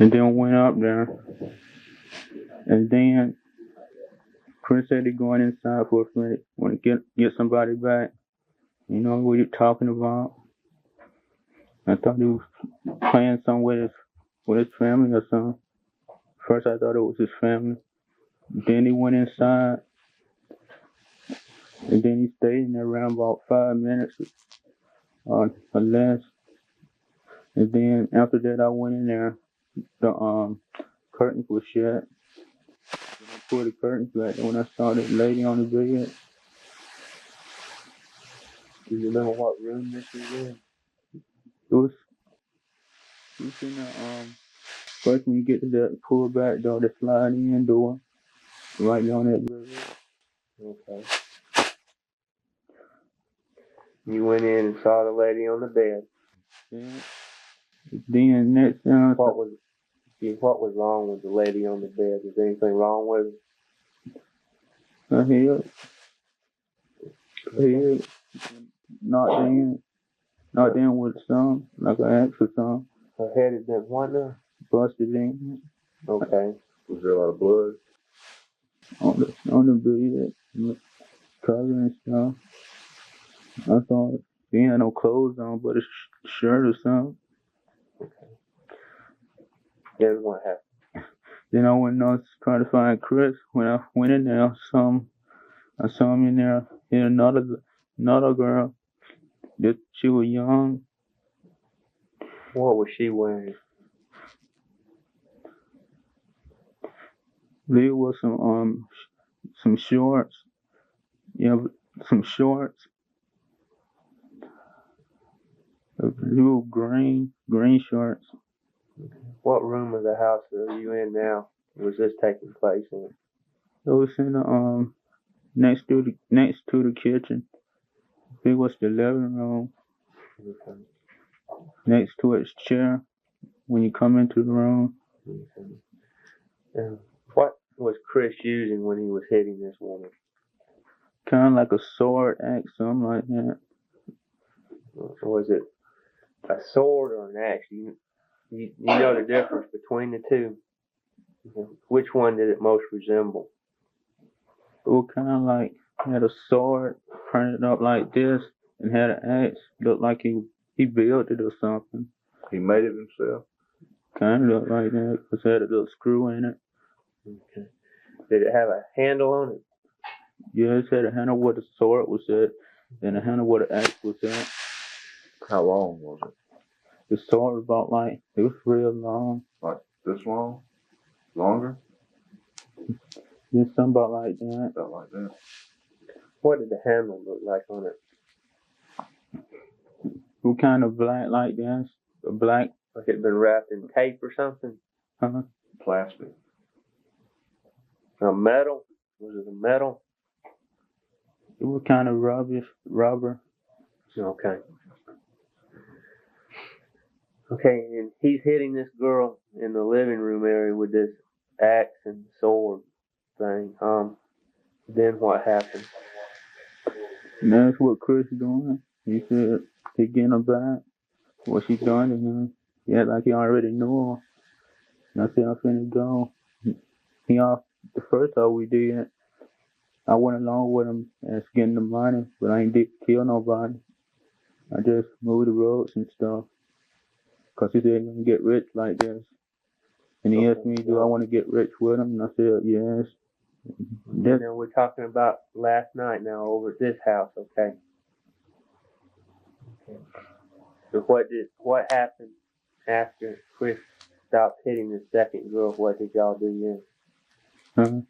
And then went up there. And then Chris said he going inside for a minute. Want to get somebody back. You know what you talking about? I thought he was playing something with his family or something. First I thought it was his family. Then he went inside. And then he stayed in there around about 5 minutes or less. And then after that I went in there. The curtains were shut. When I pulled the curtains back, and when I saw that lady on the bed. Do you remember what room this was in? It was in the first when you get to that pull back door, the slide in door, right on that bed. Okay. You went in and saw the lady on the bed. Yeah. Then next what was wrong with the lady on the bed? Was anything wrong with her? Her head, not in with some, like an extra some. Her head had been what now? Busted in. Okay. Was there a lot of blood? On the bed, color and stuff. I thought he had no clothes on, but a shirt or something. Okay. Then what happened? Then I went and trying to find Chris. When I went in there, I saw him in there. And another girl. She was young. What was she wearing? There was some shorts. Yeah, some shorts. Little green shorts. What room of the house are you in now? Was this taking place in? It was in the next to the kitchen. It was the living room. Okay. Next to its chair when you come into the room. Okay. And what was Chris using when he was hitting this woman? Kind of like a sword axe, something like that. Was it a sword or an axe? You know the difference between the two? Which one did it most resemble? It was kind of like had a sword printed up like this and had an axe. Looked like he built it or something. He made it himself? Kind of looked like that because it had a little screw in it. Okay. Did it have a handle on it? Yeah, it had a handle where the sword was at and a handle where the axe was at. How long was it? The sword was about like, it was real long. Like this long? Longer? Yeah, something about like that. About like that. What did the handle look like on it? It was kind of black like this. Black. Like it had been wrapped in tape or something? Huh? Plastic. A metal? Was it a metal? It was kind of rubber. Okay. Okay, and he's hitting this girl in the living room area with this axe and sword thing. Then what happened? And that's what Chris doing. He said he getting her back. What she done to him. He had like he already knew her. And I said I'm finna go. The first time we did, I went along with him as getting the money, but I ain't did kill nobody. I just moved the roads and stuff. Cause he said he gonna get rich like this. And he asked me, do I want to get rich with him? And I said, yes. Now we're talking about last night now over at this house, okay? So what happened after Chris stopped hitting the second girl? What did y'all do then?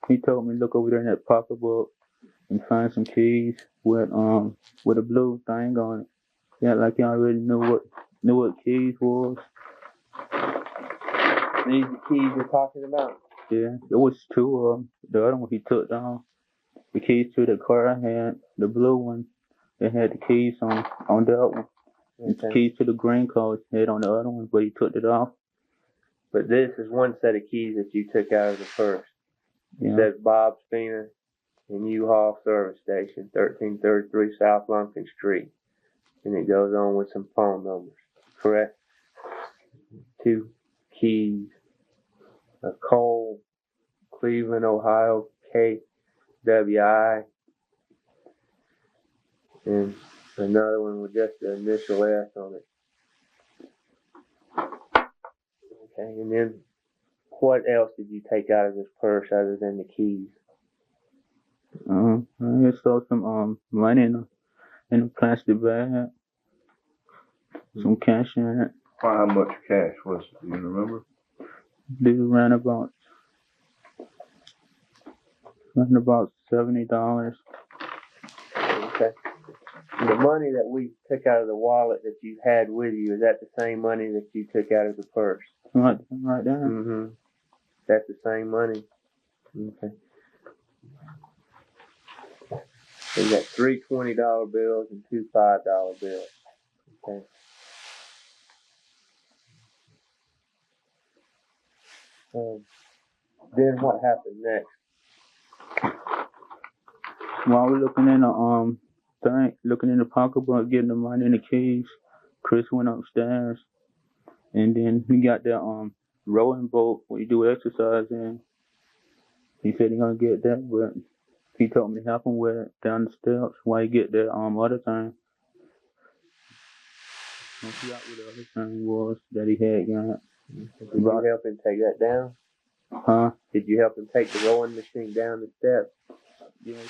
He told me look over there in that pocketbook and find some keys with a blue thing on it. Yeah, like he already knew what keys was. These the keys you're talking about? Yeah, there was two of them. The other one he took down. The keys to the car I had, the blue one, they had the keys on that one. Okay. The keys to the green car had on the other one, but he took it off. But this is one set of keys that you took out of the purse. It says Bob Spina and U-Haul Service Station, 1333 South Lumpkin Street. And it goes on with some phone numbers, correct? two keys. A Cole, Cleveland, Ohio, KWI, and another one with just the initial S on it. Okay, and then what else did you take out of this purse other than the keys? I just saw some money in a plastic bag, some cash in it. How much cash was it? Do you remember? They ran about $70. Okay. The money that we took out of the wallet that you had with you, is that the same money that you took out of the purse? Right there. Mm-hmm. That's the same money. Okay. So you got 3 $20 bills and 2 $5 bills. Okay. Then what happened next? While we're looking in the pocketbook, getting the money and the keys, Chris went upstairs, and then he got that rowing boat where you do exercise in. He said he's gonna get that, but he told me to help him with it down the steps while he get that other thing. I forgot what the other thing was that he had got. Did you help him take that down? Huh? Did you help him take the rowing machine down the steps? Yeah,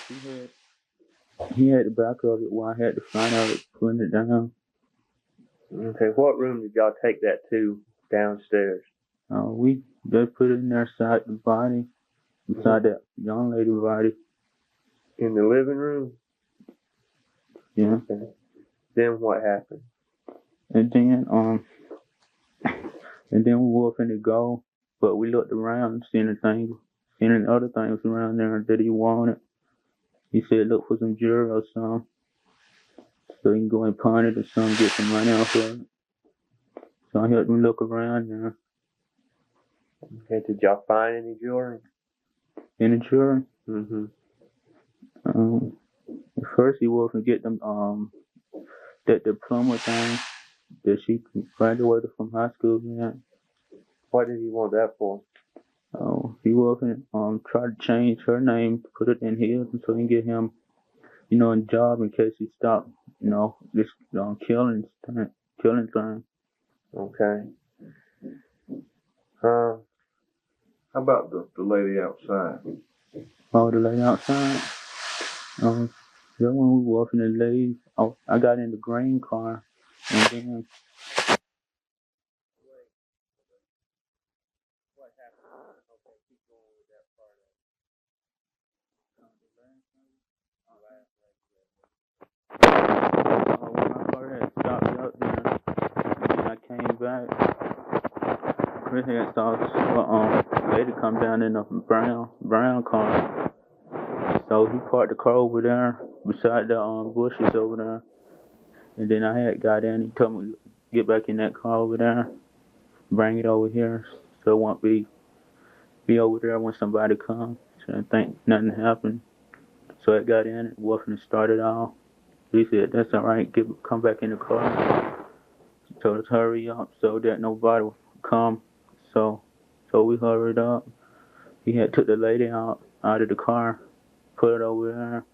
he had the back of it while I had the front of it, pulling it down. Okay, what room did y'all take that to downstairs? We just put it in there beside the body, beside that young lady's body. In the living room? Yeah. Okay. Then what happened? And then we were finna go, but we looked around, seeing the other things around there that he wanted. He said look for some jewelry or something, so he can go and pawn it or something, get some money off of it. So I helped him look around there. Okay, did y'all find any jewelry? Any jewelry? Mm-hmm. At first he was gonna get them that diploma thing that she graduated from high school with. What did he want that for? He was gonna try to change her name, put it in his, so he can get him, a job in case he stopped, this killing thing. Okay. How about the lady outside? Oh, the lady outside? The one we were finna leave. Oh, I got in the green car, and then What happened? Okay, keep going with that part of it. when my car had stopped up there, and then I came back. Chris had saw this lady come down in a brown car. So he parked the car over there beside the bushes over there. And then I had got in. He told me to get back in that car over there, bring it over here, so it won't be over there when somebody comes. So I think nothing happened. So I got in. It wasn't started off. He said that's all right. Come back in the car. He told us hurry up so that nobody would come. So we hurried up. He had took the lady out of the car, put it over there.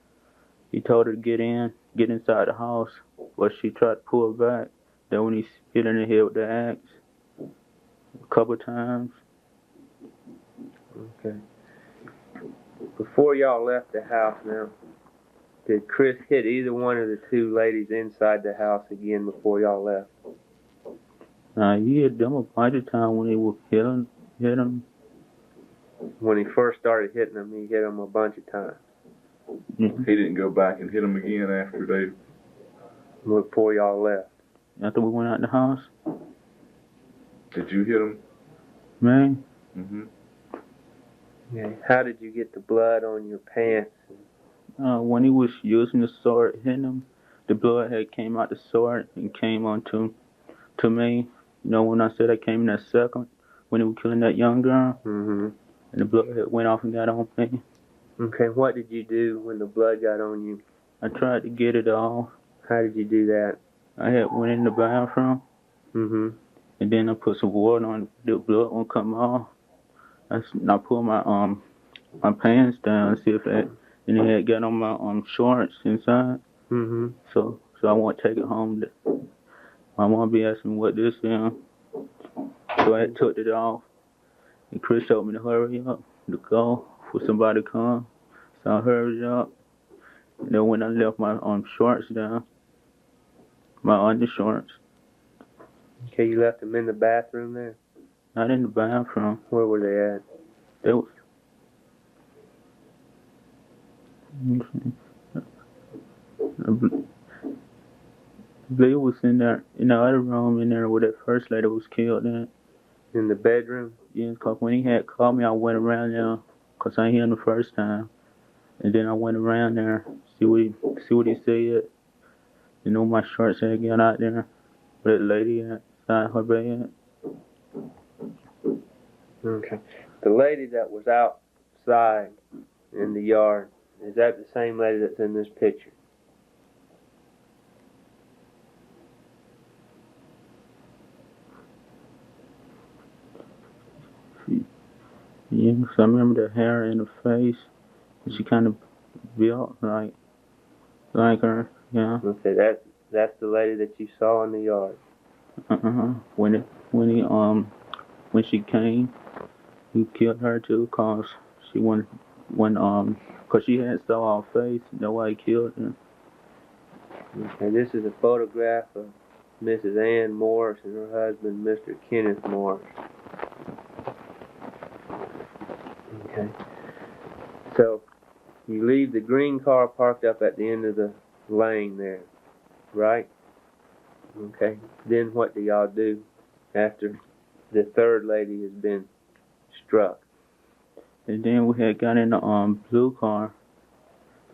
He told her to get inside the house, but she tried to pull back. Then when he hit her in the head with the axe a couple times. Okay. Before y'all left the house now, did Chris hit either one of the two ladies inside the house again before y'all left? He hit them a bunch of times when he was hit them. When he first started hitting them, he hit them a bunch of times. Mm-hmm. He didn't go back and hit them again after Before y'all left. After we went out the house. Did you hit him? Man. Mm-hmm. Yeah. How did you get the blood on your pants? When he was using the sword hitting him, the blood had came out the sword and came onto me. When I said I came in that second, when he was killing that young girl, Mm-hmm. and the blood had went off and got on me. Okay, what did you do when the blood got on you? I tried to get it off. How did you do that? I had went in the bathroom. Mm-hmm. and then I put some water on it, the blood won't come off. I pull my pants down, see if that, and it had got on my shorts inside. Mm-hmm. So I won't take it home. My mom be asking me what this is. So I took it off, and Chris told me to hurry up to go for somebody to come. So I hurried up. And then when I left my shorts down, my undershorts, Okay, you left them in the bathroom there? not in the bathroom. Where were they at? They was. I believe it was in there, in the other room in there where that first lady was killed in. In the bedroom? Yeah, cause when he had called me, I went around there, cause I hear him the first time, and then I went around there, see what he said. You know, my shorts had got out there, where that lady inside her bed. Okay. The lady that was outside in the yard, is that the same lady that's in this picture? Yeah, cause I remember the hair and the face, and she kind of built like her, yeah. Okay, that's the lady that you saw in the yard. When she came, he killed her too, cause she cause she had so all face, that's why he killed her. Okay, this is a photograph of Mrs. Ann Morris and her husband, Mr. Kenneth Morris. Okay. So, you leave the green car parked up at the end of the lane there, right? Okay. Then what do y'all do after the third lady has been struck? And then we had got in the blue car.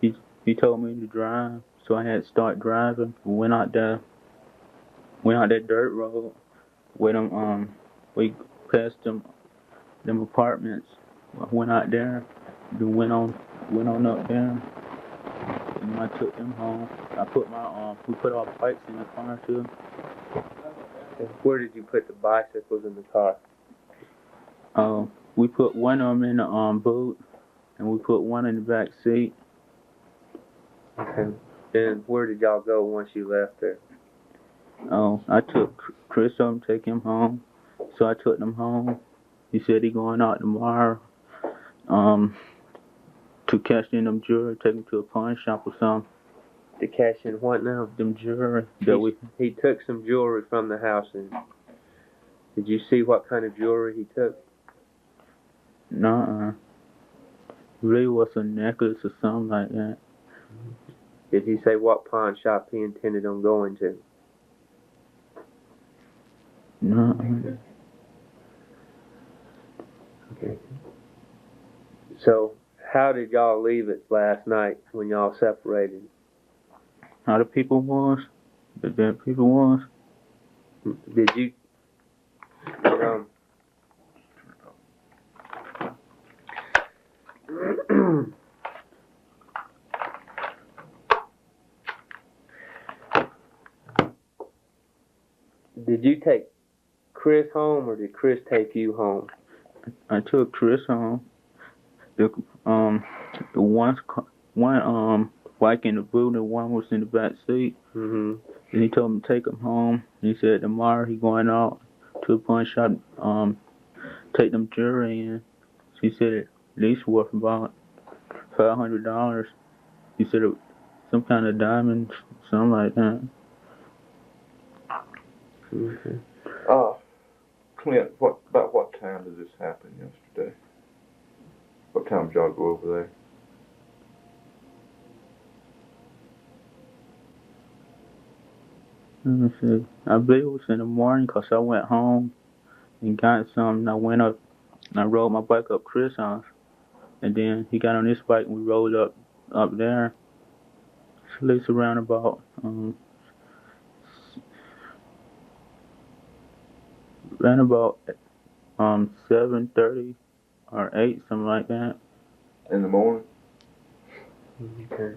He told me to drive, so I had to start driving. Went out that dirt road with them we passed them apartments. I went out there, then went on up there, and I took them home. I put we put our bikes in the car too. And where did you put the bicycles in the car? We put one of them in the boot, and we put one in the back seat. Okay. And where did y'all go once you left there? I took Chris home, take him home. So I took them home. He said he going out tomorrow, to cash in them jewelry, take them to a pawn shop or something. To cash in what now? Them jewelry He took some jewelry from the house, and did you see what kind of jewelry he took? Nuh-uh. Really was a necklace or something like that. Did he say what pawn shop he intended on going to? Nuh-uh. Okay. So, how did y'all leave it last night when y'all separated? How the people was? The dead people was? Did you did you take Chris home, or did Chris take you home? I took Chris home. The one bike in the boot, and one was in the back seat. Mm-hmm. And he told me to take him home. He said tomorrow he going out to a pawn shop, take them jewelry in. He said it at least worth about $500. He said it some kind of diamonds, something like that. Okay. Clint, about what time did this happen yesterday? What time did y'all go over there? Let me see. I believe it was in the morning, because I went home and got something. I went up and I rode my bike up Chris' house. And then he got on his bike and we rode up there. It's at least around about 7:30 or 8, something like that. In the morning? Okay.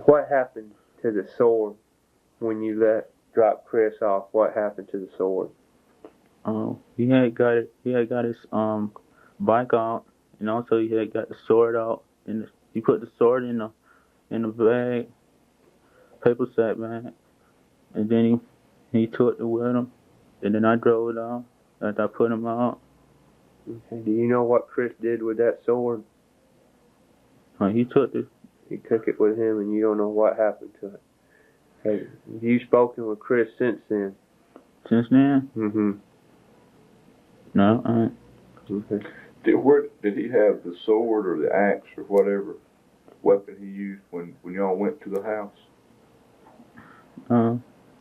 What happened to the sword when you left dropped Chris off, what happened to the sword? He had got it. He had got his bike out, and also he had got the sword out. And he put the sword in the bag, paper sack bag, and then he took it with him. And then I drove it out after I put him out. Okay. Do you know what Chris did with that sword? He took it. He took it with him, and you don't know what happened to it. Have you spoken with Chris since then? Since then? Mm-hmm. No. Okay. Did he have the sword or the axe or whatever weapon he used when y'all went to the house?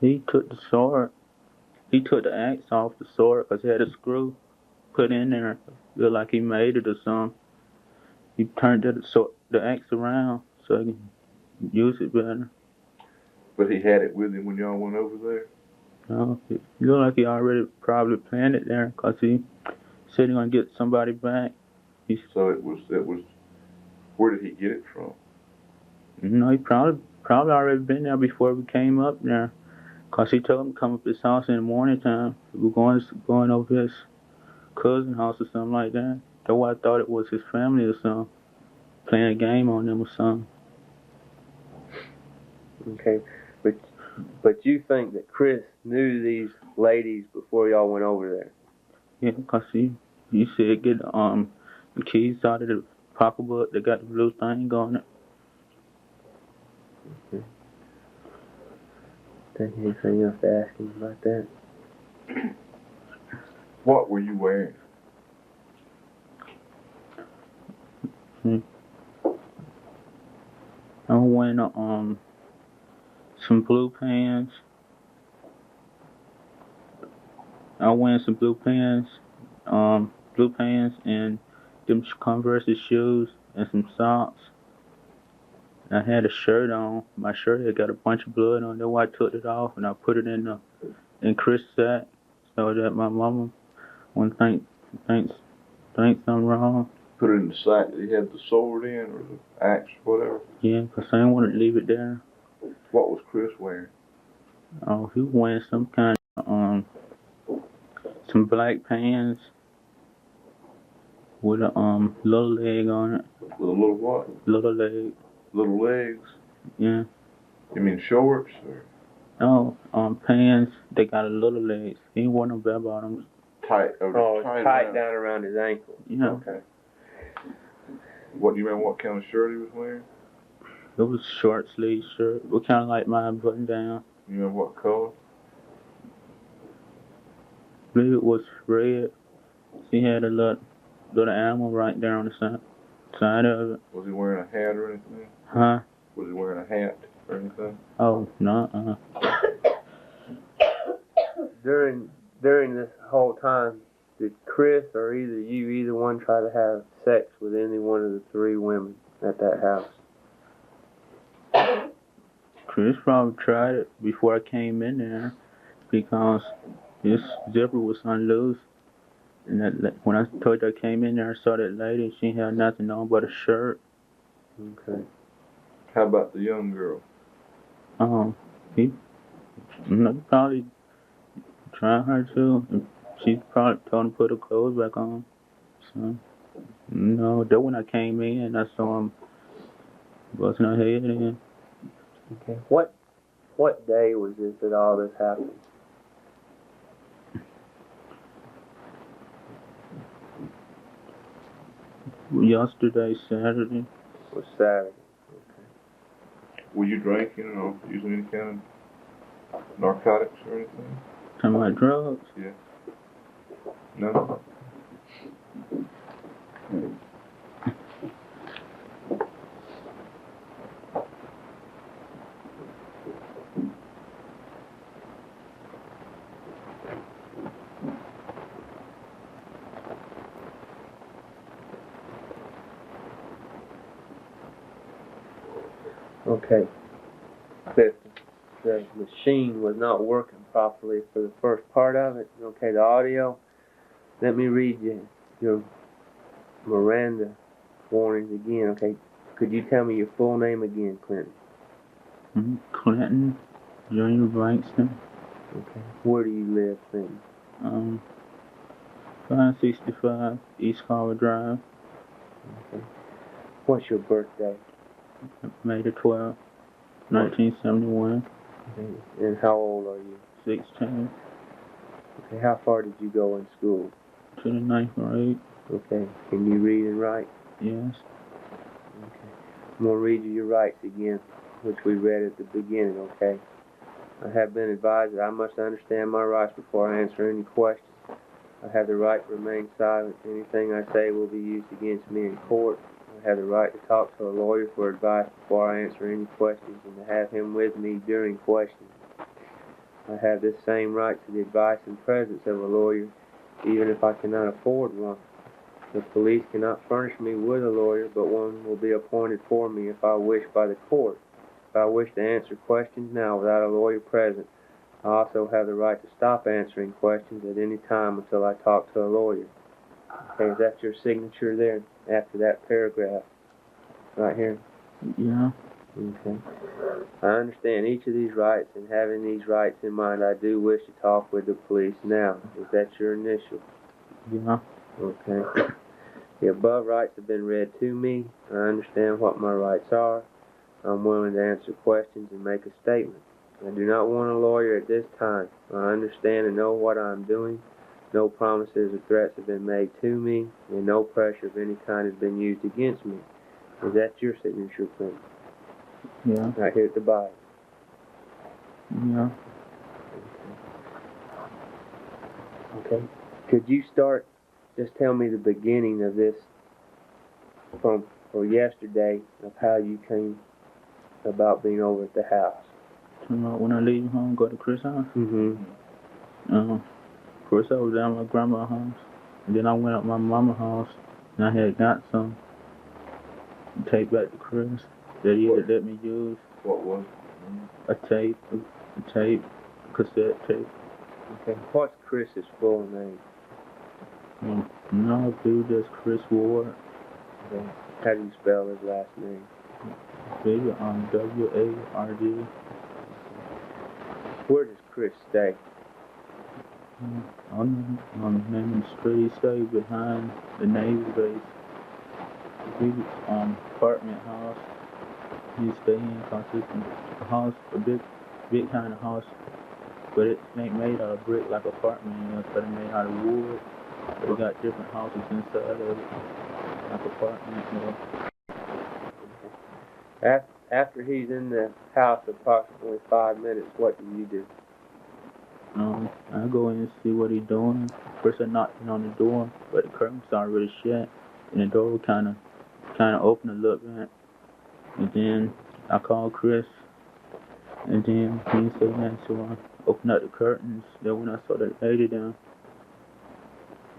He took the sword. He took the axe off the sword because he had a screw put in there. Looked like he made it or something. He turned the axe around so he can use it better. But he had it with him when y'all went over there? No, it looked like he already probably planned it there because he said he gonna get somebody back. So it was. Where did he get it from? He probably already been there before we came up there. Cause he told him to come up his house in the morning time. We were going over his cousin's house or something like that. That's why I thought it was his family or something. Playing a game on them or something. Okay. But you think that Chris knew these ladies before y'all went over there? Yeah, cause he said get the keys out of the pocketbook. They got the blue thing on it. Okay. Think anything else to ask him about that? What were you wearing? I'm wearing some blue pants. I'm wearing some blue pants and them Converse shoes and some socks. I had a shirt on. My shirt had got a bunch of blood on it. That's why I took it off and I put it in Chris' sack so that my mama wouldn't think something wrong. Put it in the sack that he had the sword in or the axe or whatever? Yeah, because I didn't want to leave it there. What was Chris wearing? Oh, he was wearing some kind of some black pants with a little leg on it. With a little what? Little leg. Little legs? Yeah. You mean shorts or? No, pants. They got a little legs. He wore no bell bottoms. Tight tight down around his ankle. Yeah. Okay. What do you remember? What kind of shirt he was wearing? It was a short sleeve shirt. It was kind of like mine, button down. You remember what color? I believe it was red. He had a little animal right there on the side of it. Was he wearing a hat or anything? Huh? Was he wearing a hat or anything? Oh, no. During this whole time, did Chris or either one try to have sex with any one of the three women at that house? Chris probably tried it before I came in there because his zipper was unloose. And when I told you I came in there, I saw that lady. She had nothing on but a shirt. Okay. How about the young girl? He probably trying her too. She probably told him to put her clothes back on. So, no, that when I came in, I saw him busting her head in. Okay. What day was this that all this happened? Yesterday, Saturday. It was Saturday. Okay. Were you drinking or using any kind of narcotics or anything? Talking about drugs? Yeah. No? Okay. The machine was not working properly for the first part of it. Okay, the audio. Let me read you your Miranda warnings again. Okay, could you tell me your full name again, Clinton? Clinton Junior Bankston. Okay. Where do you live then? 565 East Carver Drive, Okay. What's your birthday? May the 12th, 1971, Okay. And how old are you? 16, Okay. How far did you go in school? to the 9th grade. Okay. Can you read and write? Yes. Okay. I'm going to read you your rights again, which we read at the beginning, okay? I have been advised that I must understand my rights before I answer any questions. I have the right to remain silent. Anything I say will be used against me in court. I have the right to talk to a lawyer for advice before I answer any questions and to have him with me during questions. I have this same right to the advice and presence of a lawyer, even if I cannot afford one. The police cannot furnish me with a lawyer, but one will be appointed for me if I wish by the court. If I wish to answer questions now without a lawyer present, I also have the right to stop answering questions at any time until I talk to a lawyer. Okay, is that your signature there after that paragraph? Right here? Yeah. Okay. I understand each of these rights, and having these rights in mind, I do wish to talk with the police now. Is that your initial? Yeah. Okay. The above rights have been read to me. I understand what my rights are. I'm willing to answer questions and make a statement. I do not want a lawyer at this time. I understand and know what I am doing. No promises or threats have been made to me, and no pressure of any kind has been used against me. Is that your signature print? Yeah. Right here at the bottom. Yeah. Okay. Could you start, just tell me the beginning of this for yesterday, of how you came about being over at the house? When I leave home, go to Chris' house. Mm-hmm. First I was down at my grandma's house, and then I went up my mama's house, and I had got some tape back to Chris that he had let me use. What was A tape, cassette tape. Okay. What's Chris's full name? No, dude, that's Chris Ward. Okay. How do you spell his last name? Baby, W-A-R-D. Where does Chris stay? On the name of the street, he stayed behind the Navy base. Big apartment house. He stay in cause it's a house, a big kind of house, but it ain't made out of brick like apartment, but it made out of wood. But it got different houses inside of it, like apartment. After he's in the house approximately 5 minutes, what do you do? I go in and see what he's doing. First I knocked on the door, but the curtain's already shut, and the door kind of open a little bit. And then I called Chris, and then he didn't say nothing, so I opened up the curtains. Then when I saw that lady down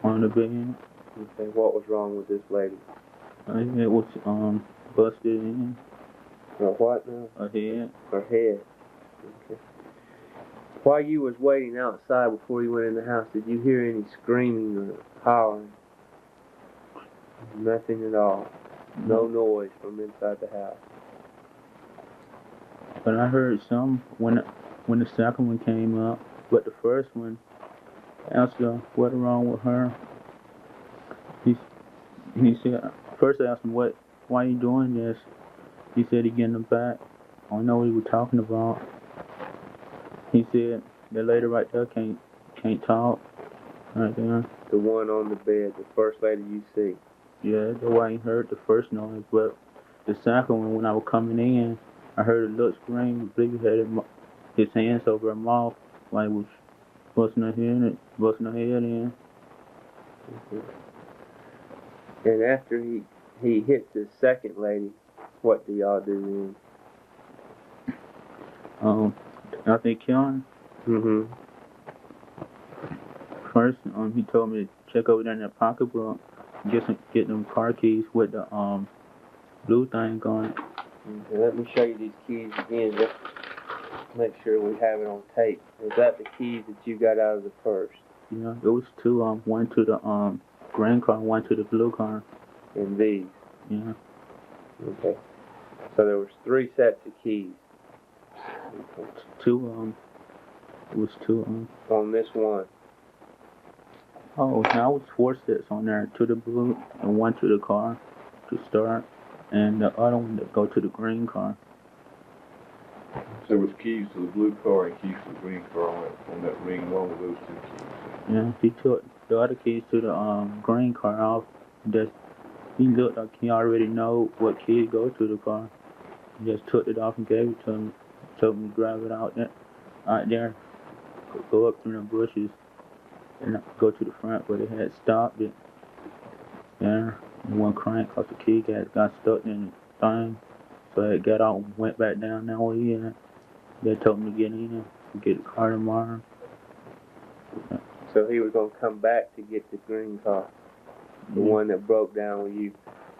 on the bed, Okay, what was wrong with this lady? it was busted in Her what now? her head. Her head. Okay. While you was waiting outside before you went in the house, did you hear any screaming or hollering? Nothing at all. No noise from inside the house. But I heard some when the second one came up. But the first one, I asked her what's wrong with her. He said, first I asked him why you doing this. He said he getting them back. I don't know what he was talking about. He said that lady right there can't talk. Right there. The one on the bed, the first lady you see. Yeah, that's why I heard the first noise. But the second one, when I was coming in, I heard a little scream. Big had his hands over her mouth while he was busting her head in. Mm-hmm. And after he hits the second lady, what do y'all do then? I think Keon. Mm-hmm. First, he told me to check over there in that pocketbook, get them car keys with the blue thing on it. Okay, let me show you these keys again, just to make sure we have it on tape. Is that the keys that you got out of the purse? Yeah, it was two. One to the green car, one to the blue car. And these? Yeah. Okay. So there was 3 sets of keys. Two It was two. On this one. Oh, now it was 4 sets on there. Two to the blue and one to the car to start, and the other one to go to the green car. So there was keys to the blue car and keys to the green car on that ring along with those 2 keys. Yeah, he took the other keys to the green car off. Just he looked like he already know what key go to the car. He just took it off and gave it to him. Told him to drive it out there, go up through the bushes, and go to the front where they had stopped it. Yeah, and one crank cause the key got stuck in the thing, so it got out and went back down that way. Yeah, they told him to get in to get the car tomorrow. So he was gonna come back to get the green car, the one that broke down with you.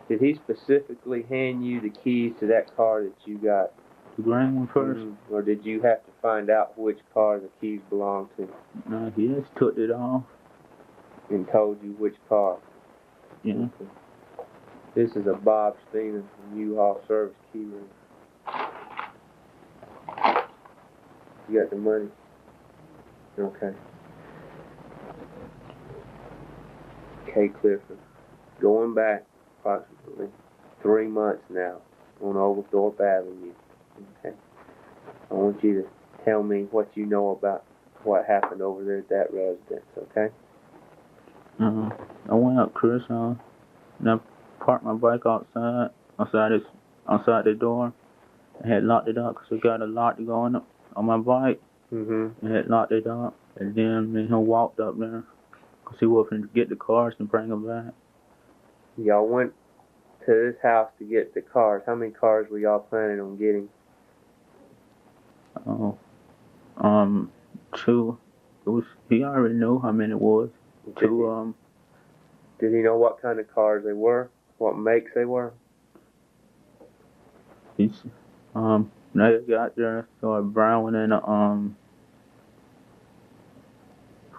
Did he specifically hand you the keys to that car that you got? The green one first? Or did you have to find out which car the keys belonged to? No, he just took it off. And told you which car? Yeah. Okay. This is a Bob Stevens U-Haul service key ring. You got the money? Okay. Okay, Clifford. Going back approximately 3 months now on Oglethorpe Avenue. Okay. I want you to tell me what you know about what happened over there at that residence, okay? I went up Chris' house and I parked my bike outside the door. I had locked it up because I got a lock to go on my bike. I had locked it up, and then me and him walked up there because he was going to get the cars and bring them back. Y'all went to this house to get the cars. How many cars were y'all planning on getting? Two. He already knew how many it was. Two. Did he know what kind of cars they were? What makes they were? They got there, so a brown one and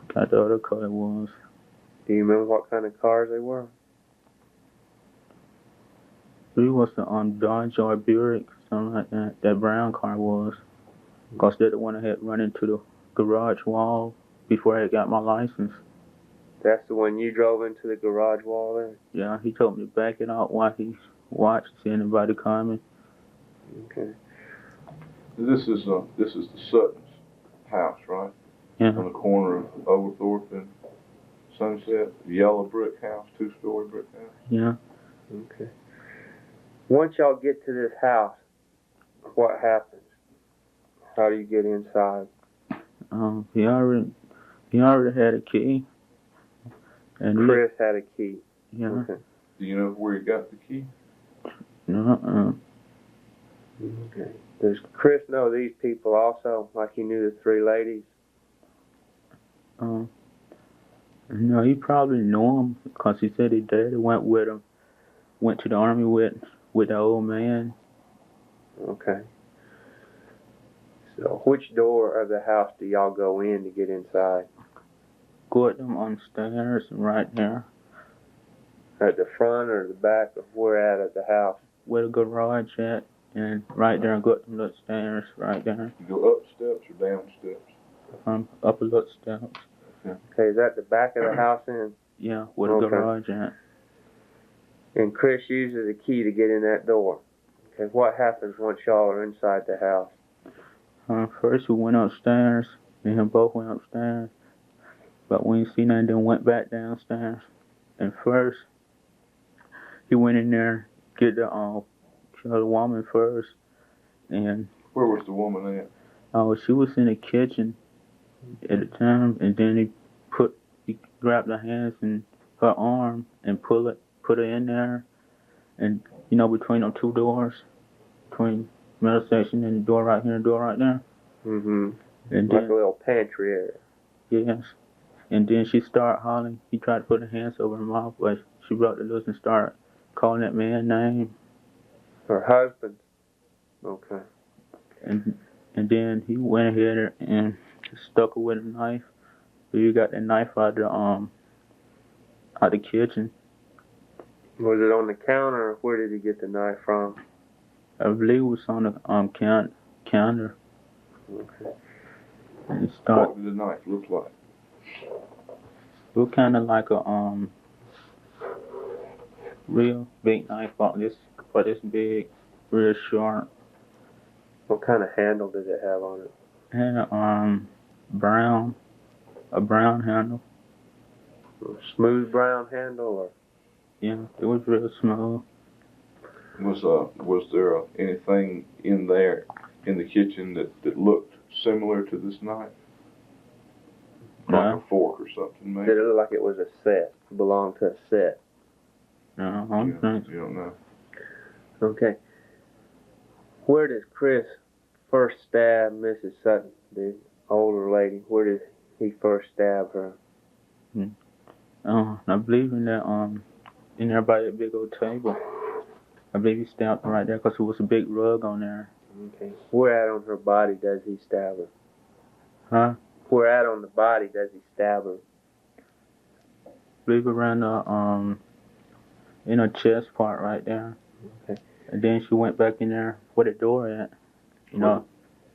forgot the other color was. Do you remember what kind of cars they were? It was the Dodge or Buick, something like that. That brown car was. Because they're the one I had run into the garage wall before I got my license. That's the one you drove into the garage wall there? Yeah, he told me to back it out while he watched, see anybody coming. Okay. This is the Sutton's house, right? Yeah. On the corner of Oglethorpe and Sunset. The yellow brick house, 2-story brick house. Yeah. Okay. Once y'all get to this house, what happens? How do you get inside? He already had a key. And Chris had a key. Yeah. Okay. Do you know where he got the key? No. Okay. Does Chris know these people also, like he knew the 3 ladies? No, he probably knew them because he said his daddy went with him. Went to the army with the old man. Okay. So, which door of the house do y'all go in to get inside? Go at them on the stairs right there. At the front or the back of where at the house? Where the garage at, and right there, go up them little stairs right there. You go up steps or down steps? Up a little steps. Okay, is that the back of the house then? Yeah, where the garage at. And Chris uses a key to get in that door. Okay, what happens once y'all are inside the house? First we went upstairs, me and him both went upstairs, but we didn't see nothing, then went back downstairs. And first, he went in there, get the woman first, and... Where was the woman at? She was in the kitchen at the time, and then he grabbed her hands and her arm and put her in there, and between them 2 doors, between middle section and the door right here and the door right there. And like a little pantry area. Yes. And then she started hollering. He tried to put her hands over her mouth, but she broke the loose and started calling that man's name. Her husband. Okay. And then he went ahead and stuck her with a knife. So you got that knife out the kitchen. Was it on the counter, or where did he get the knife from? I believe it was on the counter. Okay. And it start. What did the knife look like? It was kind of like a real big knife, but this big, real sharp, What kind of handle did it have on it? and a brown handle. A smooth brown handle, or? Yeah, it was real smooth. Was there anything in there in the kitchen that looked similar to this knife? Like No, a fork or something, maybe? Did it look like it was a set? Belonged to a set? no, I don't think. You don't know. Okay. Where does Chris first stab Mrs. Sutton, the older lady? Where did he first stab her? I believe in that in there by that big old table. I believe he stabbed her right there because there was a big rug on there. Okay. Where at on her body does he stab her? Huh? Where at on the body does he stab her? I believe around the in her chest part right there. Okay. And then she went back in there where the door at. You know,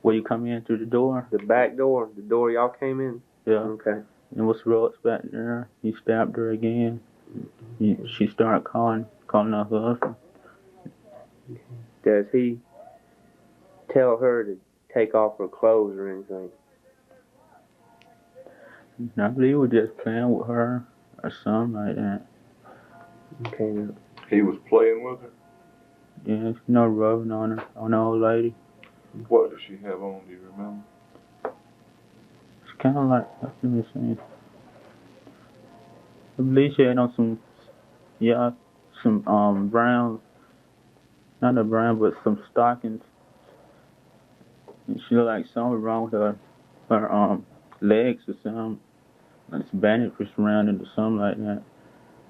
where you come in through the door. The back door? The door y'all came in? Yeah. Okay. And what's rugs back there? He stabbed her again. She started calling her husband. Does he tell her to take off her clothes or anything? And I believe he was just playing with her or something like that. Okay. He was playing with her? Yeah, rubbing on her, on the old lady. What did she have on? Do you remember? It's kind of like, let me see. I believe she had on some brown, not a brown, but some stockings. And she looked like something wrong with her legs or something. Like it's bandage was surrounded or something like that.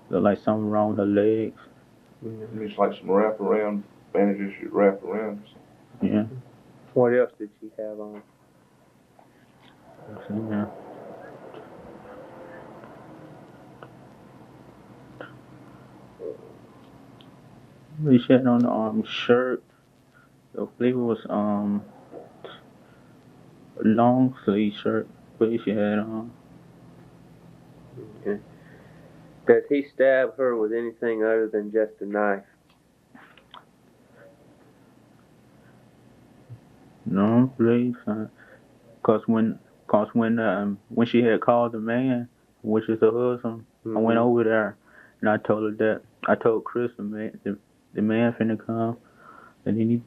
Looked like something wrong with her legs. It's like some wraparound bandages you wrap around. Yeah. What else did she have on? Yeah. She had on the shirt. I believe it was a long sleeve shirt. I believe she had on. Okay. Does he stab her with anything other than just a knife? No, I don't believe so. Cause when she had called the man, which is her husband, I went over there and I told her that I told Chris the man finna come, and then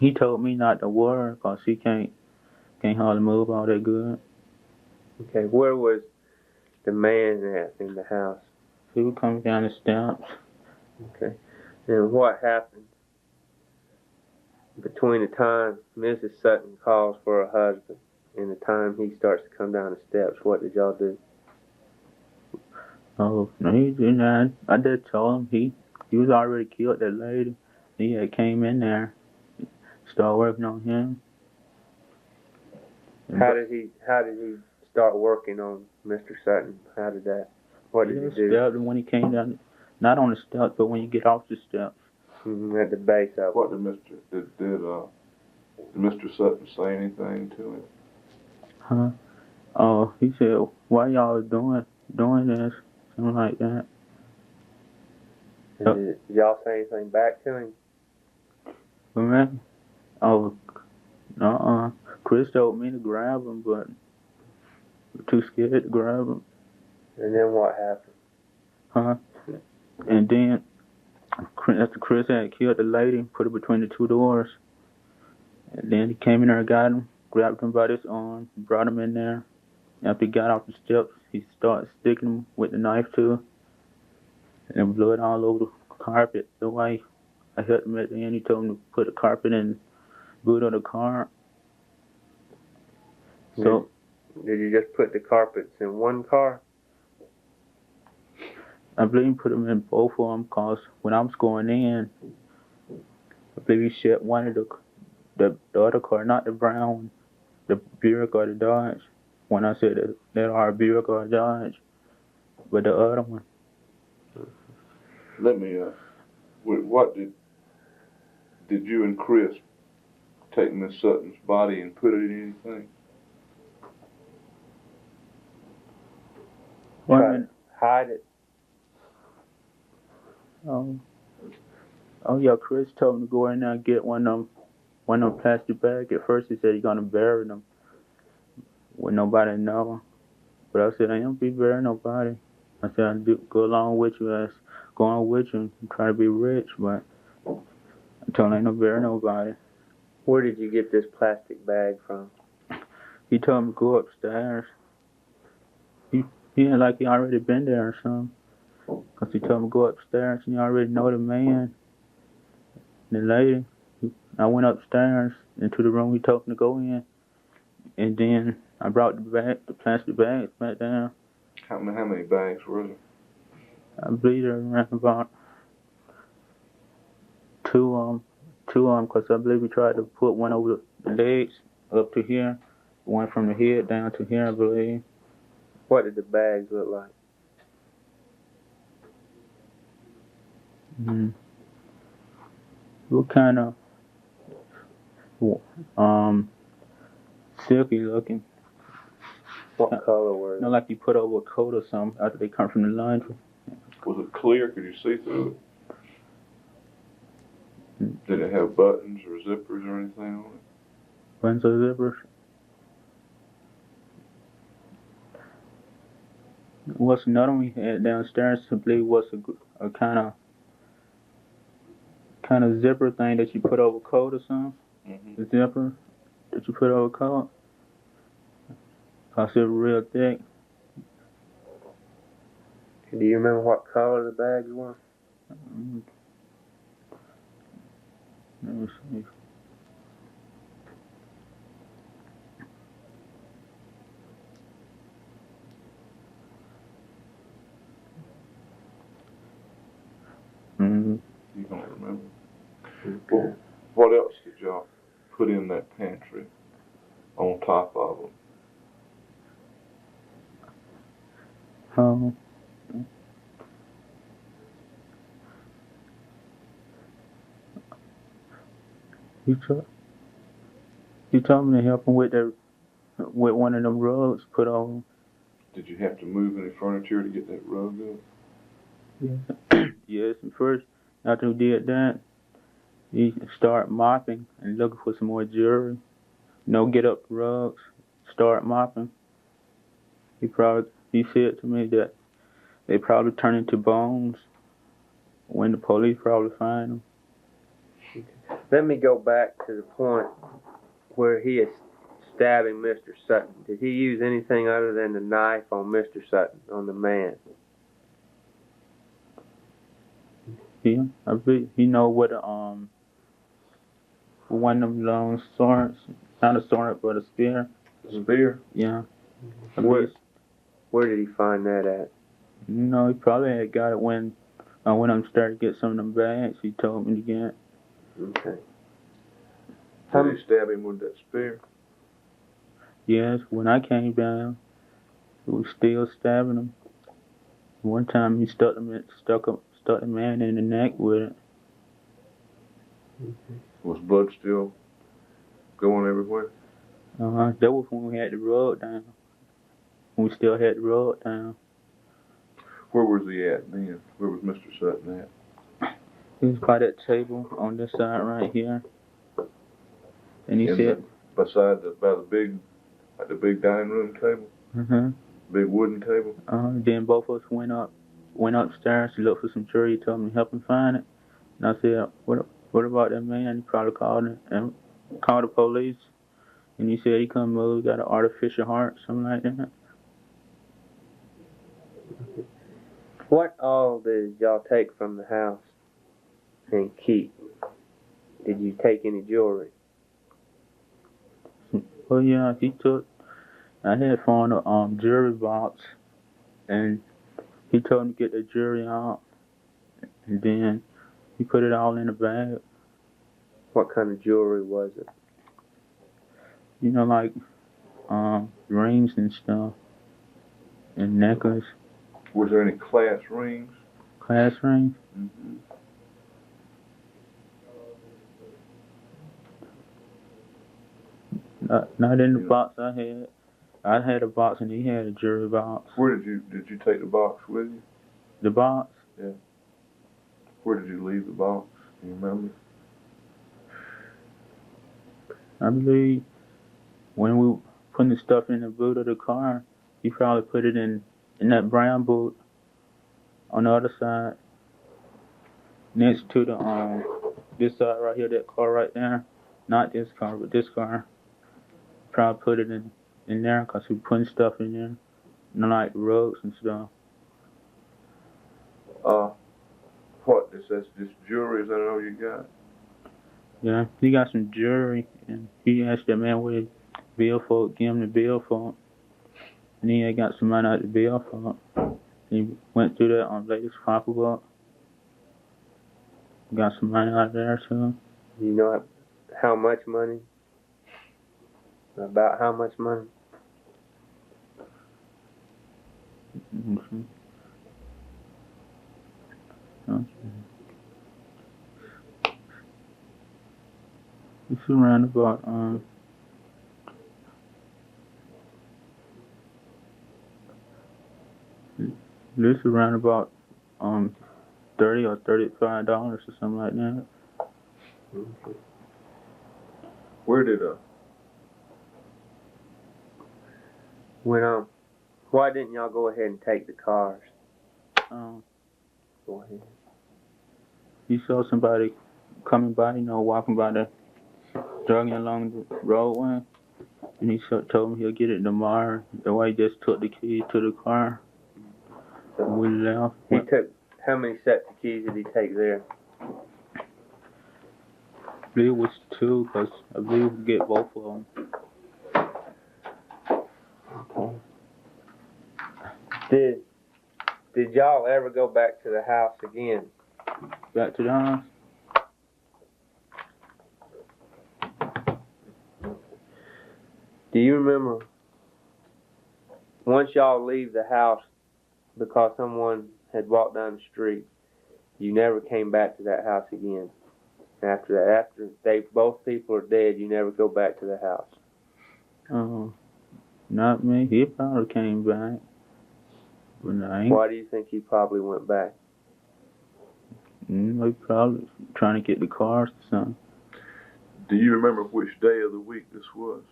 he told me not to worry cause he can't hardly move all that good. Okay, where was the man at in the house? He was coming down the steps. Okay, and what happened between the time Mrs. Sutton calls for her husband and the time he starts to come down the steps? What did y'all do? Oh no, he didn't. I did tell him he was already killed that lady. He had came in there, started working on him. How did he start working on Mr. Sutton? What did he do? Stabbed him when he came down, not on the steps, but when you get off the steps. At the base of it. What did Mr. Sutton say anything to him? Huh? Oh, he said, "Why y'all doing this?" Something like that. Did y'all say anything back to him? But man, Chris told me to grab him, but we're too scared to grab him. And then what happened? Huh? And then after Chris had killed the lady, put her between the two doors. And then he came in there and got him, grabbed him by his arm, brought him in there. After he got off the steps, he started sticking him with the knife to her. And blood all over the carpet. The way I helped him at the end, he told him to put the carpet in the boot of the car. So, did you just put the carpets in one car? I believe he put them in both of them because when I was going in, I believe he shot one of the other car, not the brown one, the Buick or the Dodge. When I said that are Buick or Dodge, but the other one. Let me, what did you and Chris take Miss Sutton's body and put it in anything? Try to hide it. Oh yeah, Chris told me to go in there and get one of them plastic bags. At first he said he's gonna bury them with nobody know. But I said I ain't be burying nobody. I said I'd go along with you as going with you and try to be rich, but I told him I ain't no bury nobody. Where did you get this plastic bag from? He told me to go upstairs. He ain't like he already been there or something. Cause he told me to go upstairs and you already know the man, the lady. I went upstairs into the room he told me to go in, and then I brought the plastic bags back down. How many bags were there? I believe there around about two of them, cause I believe we tried to put one over the legs up to here, one from the head down to here, I believe. What did the bags look like? What kind of silky looking. What color were they? Like you put over a coat or something after they come from the laundry. Was it clear? Could you see through it? Did it have buttons or zippers or anything on it? Buttons or zippers? What's another one we had downstairs? I believe was a kind of zipper thing that you put over a coat or something. Mm-hmm. The zipper that you put over a coat. Cause it was real thick. Do you remember what color the bags were? Let me see. You don't remember? Okay. What else did y'all put in that pantry on top of them? He told me to help him with one of them rugs put on. Did you have to move any furniture to get that rug up? Yeah. Yes, and first, after we did that, he started mopping and looking for some more jewelry. Get up rugs, start mopping. He said to me that they probably turn into bones when the police probably find them. Let me go back to the point where he is stabbing Mr. Sutton. Did he use anything other than the knife on Mr. Sutton, on the man? Yeah, I believe he know what one of them long swords, not a sword but a spear. A spear? Yeah. Where did he find that at? He probably had got it when I went upstairs to get some of them bags he told me to get. Okay. Did he stab him with that spear? Yes, when I came down, he was still stabbing him. One time he stuck the man in the neck with it. Was blood still going everywhere? That was when we had the rug down. When we still had the rug down. Where was he at then? Where was Mr. Sutton at? He was by that table on this side right here. And he said, by the big dining room table? Big wooden table? Then both of us went upstairs to look for some jewelry. He told me to help him find it. And I said, what about that man? He probably called the police. And he said he couldn't move, got an artificial heart, something like that. What all did y'all take from the house and keep? Did you take any jewelry? Well, yeah, I had found a jewelry box, and he told me to get the jewelry out, and then he put it all in a bag. What kind of jewelry was it? Like rings and stuff, and necklace. Was there any class rings? Class rings? Mm-hmm. Not in the box I had. I had a box and he had a jury box. Where did you take the box with you? The box? Yeah. Where did you leave the box? Do you remember? I believe when we were putting the stuff in the boot of the car, he probably put it in that brown boot on the other side, next to the this side right here, that car right there. Not this car, but this car. Probably put it in there because we putting stuff in there, like rugs and stuff. What? That's just jewelry? Is that all you got? Yeah, he got some jewelry, and he asked that man where the bill for it, give him the bill for it. And he had got some money out of the bill for it. He went through that on latest pocketbook. Got some money out there too. You know how much money? About how much money? Mm-hmm. It's around about this around about $30 or $35 or something like that. Okay. Where did Why didn't y'all go ahead and take the cars? Go ahead. He saw somebody coming by, walking by the jogging along the roadway, and he told me he'll get it tomorrow. The way he just took the key to the car. So we left. He took, how many sets of keys did he take there? I believe it was 2, because I believe we get both of them. Okay. Did y'all ever go back to the house again? Back to the house? Do you remember once y'all leave the house because someone had walked down the street, you never came back to that house again? After that, after both people are dead, you never go back to the house? Not me. He probably came back. But I ain't. Why do you think he probably went back? He probably trying to get the cars or something. Do you remember which day of the week this was?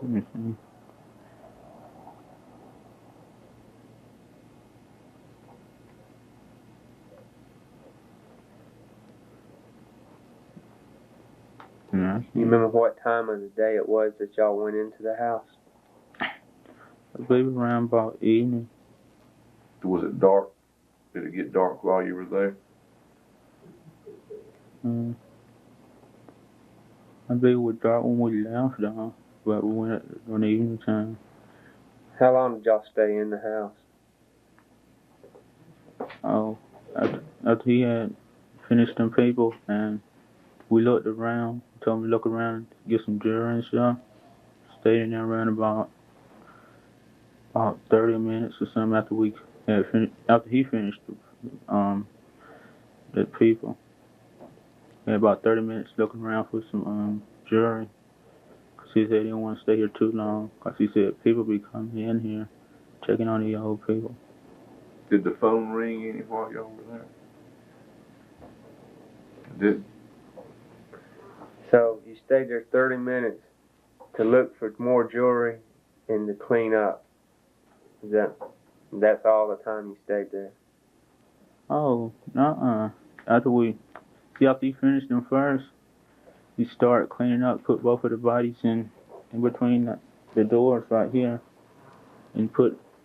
Mm-hmm. Yeah. You remember what time of the day it was that y'all went into the house? I believe around about evening. Was it dark? Did it get dark while you were there? I believe it was dark when we left, though, but we went on the evening time. How long did y'all stay in the house? After he had finished them people, and we looked around, told me to look around, get some jewelry and stuff. Stayed in there around about 30 minutes or something after we had after he finished the people. We had about 30 minutes looking around for some jewelry. Cause he said he didn't want to stay here too long. Cause he said people be coming in here, checking on the old people. Did the phone ring any while y'all were there? Did. So you stayed there 30 minutes to look for more jewelry and to clean up. That's all the time you stayed there? Oh, after he finished them first, he started cleaning up, put both of the bodies in between the doors right here, and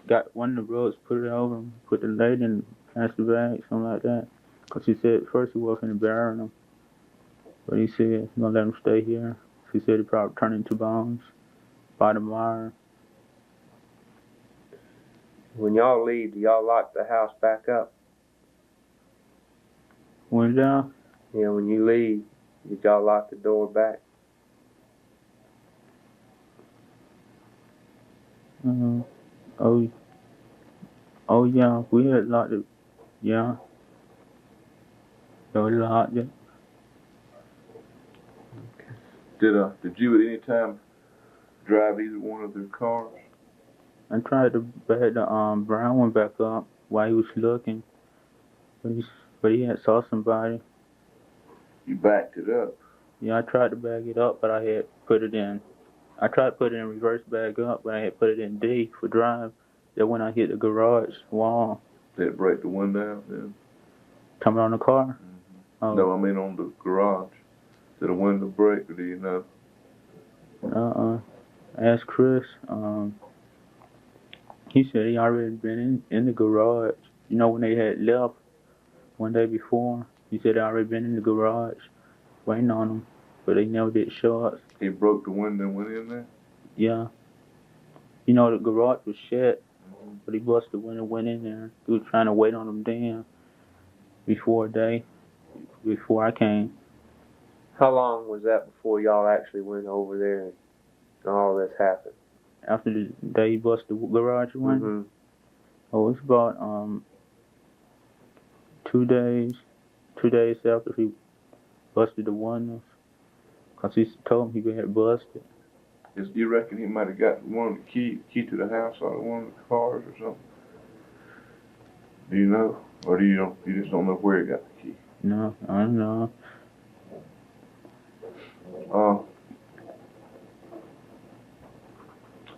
got one of the rugs, put it over him, put the lady in the plastic bag, something like that. Cause he said at first he wasn't burying them, but he said he's gonna let them stay here. He said he probably turn into bones by tomorrow. When y'all leave, do y'all lock the house back up? When when you leave, did y'all lock the door back? Oh yeah, we had locked it. Yeah. So we locked it. Did you at any time drive either one of their cars? I tried to back the brown one back up while he was looking, but he had saw somebody. You backed it up. Yeah, I tried to back it up, but I had put it in. I tried to put it in reverse back up, but I had put it in D for drive. Then when I hit the garage wall, Did it break the window out then? coming on the car. Mm-hmm. Oh. No, I mean on the garage. Did the window break, or do you know? Asked Chris. He said he already been in the garage. You know when they had left one day before, he said they already been in the garage waiting on them, but they never did show us. He broke the window and went in there? Yeah. You know the garage was shut, but he busted the window and went in there. He was trying to wait on them then before I came. How long was that before y'all actually went over there and all this happened? After the day he busted the garage window? Mm-hmm. Oh, it's about 2 days. 2 days after he busted the windows. Cause he told him he got busted. You reckon he might have got one of the key to the house out of one of the cars or something? Do you know? Or you just don't know where he got the key? No, I don't know.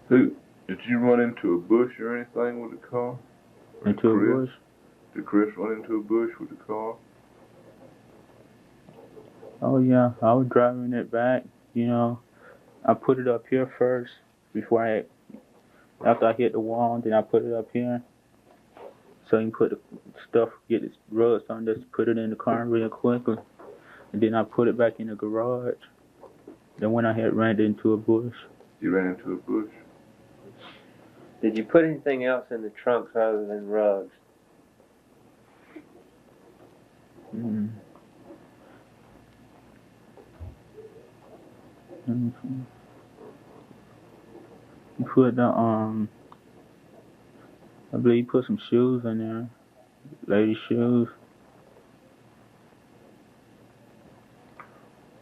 Did you run into a bush or anything with the car? Or Into a bush? Did Chris run into a bush with the car? Oh yeah, I was driving it back. You know, I put it up here first after I hit the wall. Then I put it up here, so you can put the stuff, get the rust on, just put it in the car real quickly, and then I put it back in the garage. Then when I had ran into a bush. You ran into a bush. Did you put anything else in the trunks other than rugs? Mm. You put the I believe you put some shoes in there, lady shoes.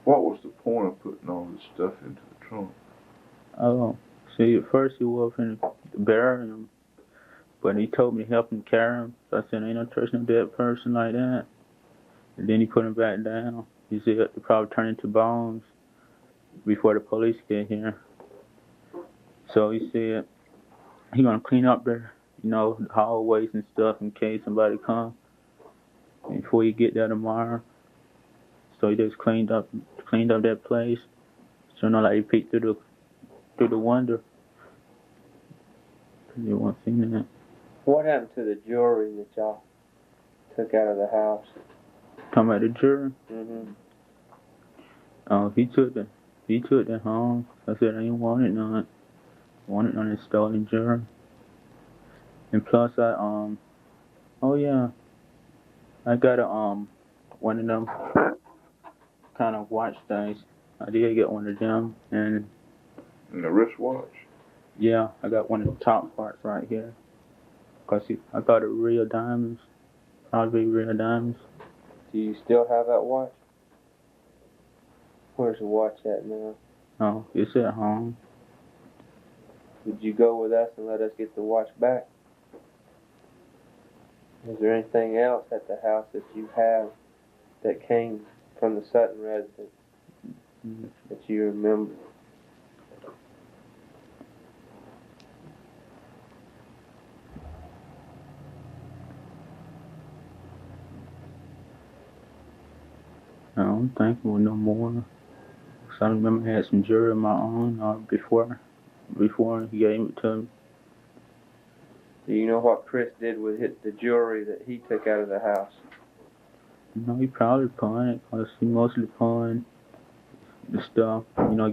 What was the point of putting all this stuff into the trunk? Oh, see, at first he was finna bury him, but he told me to help him carry him. So I said, ain't no touching a dead person like that. And then he put him back down. He said it probably turn into bones before the police get here. So he said he gonna clean up the, the hallways and stuff in case somebody come before you get there tomorrow. So he just cleaned up that place. So like he peeked through the window. You won't see that. What happened to the jewelry that y'all took out of the house? Talking about the jewelry? Mm-hmm. Oh, he took that home. I said I ain't want it none. Wanted none of stolen jewelry. And plus I I got a one of them kind of watch things. I did get one of them, and a wristwatch? Yeah, I got one of the top parts right here. Cause I thought it was real diamonds. Probably real diamonds. Do you still have that watch? Where's the watch at now? Oh, it's at home. Would you go with us and let us get the watch back? Is there anything else at the house that you have that came from the Sutton residence that you remember? I don't think there was no more. So I remember I had some jewelry of my own before he gave it to me. Do you know what Chris did with the jewelry that he took out of the house? No, he probably pawned it, cause he mostly pawned the stuff,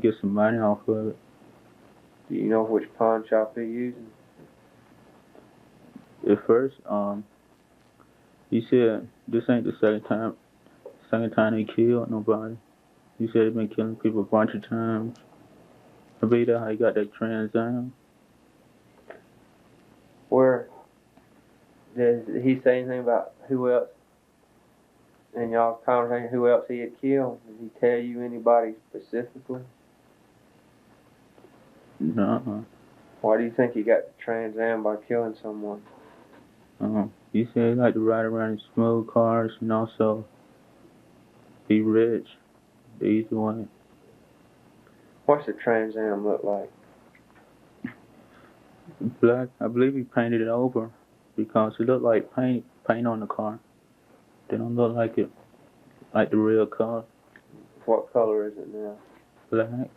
get some money off of it. Do you know which pawn shop he using? At first, he said this ain't the second time they killed nobody. He said they've been killing people a bunch of times. I believe that's how he got that Trans Am. Where did he say anything about who else in y'all's conversation, who else he had killed? Did he tell you anybody specifically? No. Why do you think he got the Trans Am by killing someone? He said he like to ride around in smooth cars and also be rich. The easy way. What's the Trans Am look like? Black. I believe he painted it over because it looked like paint on the car. They don't look like it, like the real car. What color is it now? Black.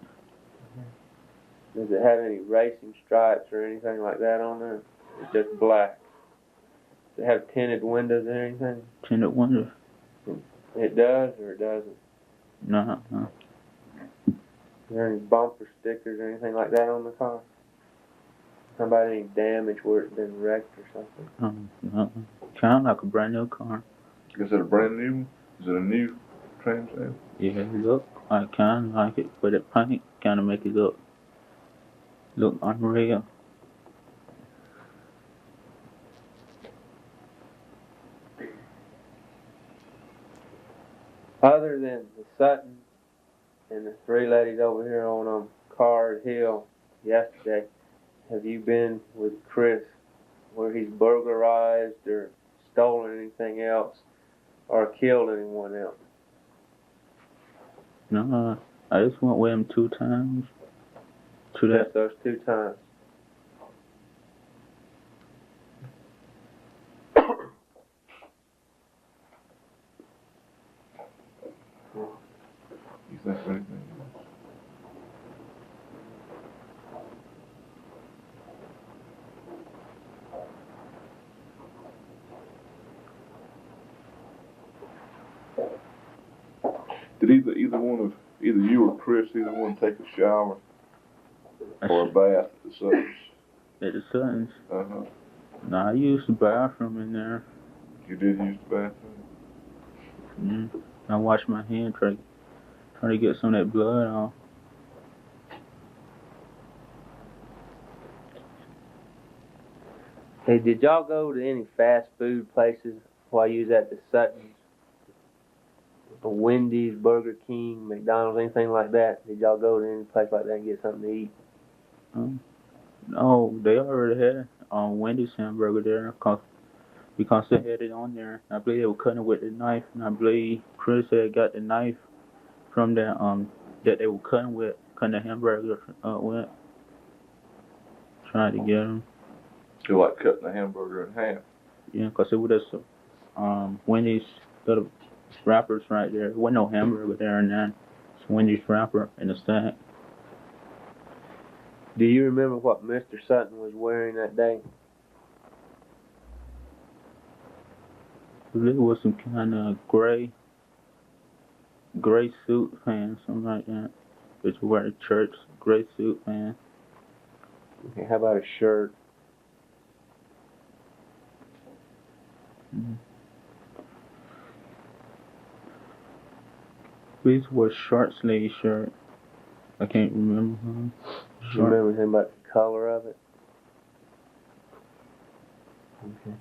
Does it have any racing stripes or anything like that on there? It's just black. Does it have tinted windows or anything? Tinted windows. It does or it doesn't? No. Is there any bumper stickers or anything like that on the car? How about any damage where it's been wrecked or something? No. Kind of like a brand new car. Is it a brand new one? Is it a new Trans Am? Yeah, it look like kind of like it, but the paint kind of make it look unreal. Other than the Sutton and the three ladies over here on Card Hill yesterday, have you been with Chris where he's burglarized or stolen anything else or killed anyone else? No, I just went with him 2 times. To that. Just those 2 times. You think of anything else? Did either you or Chris take a shower or a bath at the Suttons? At the Suttons? Uh-huh. No, I used the bathroom in there. You did use the bathroom? I washed my hand trying to get some of that blood off. Hey, did y'all go to any fast food places while you was at the Suttons? Wendy's, Burger King, McDonald's, anything like that? Did y'all go to any place like that and get something to eat? No, they already had Wendy's hamburger there because they had it on there. I believe they were cutting it with the knife, and I believe Chris had got the knife from that they were cutting the hamburger with, trying to get them. You like cutting the hamburger in half? Yeah, because it was just Wendy's little wrappers right there. There wasn't no hamburger there and then. It's Wendy's wrapper in the stack. Do you remember what Mr. Sutton was wearing that day? I believe it was some kind of gray suit pants, something like that. That you wear at church, gray suit pants. Okay, how about a shirt? This was short sleeve shirt. I can't remember. Do you remember anything about the color of it? Okay.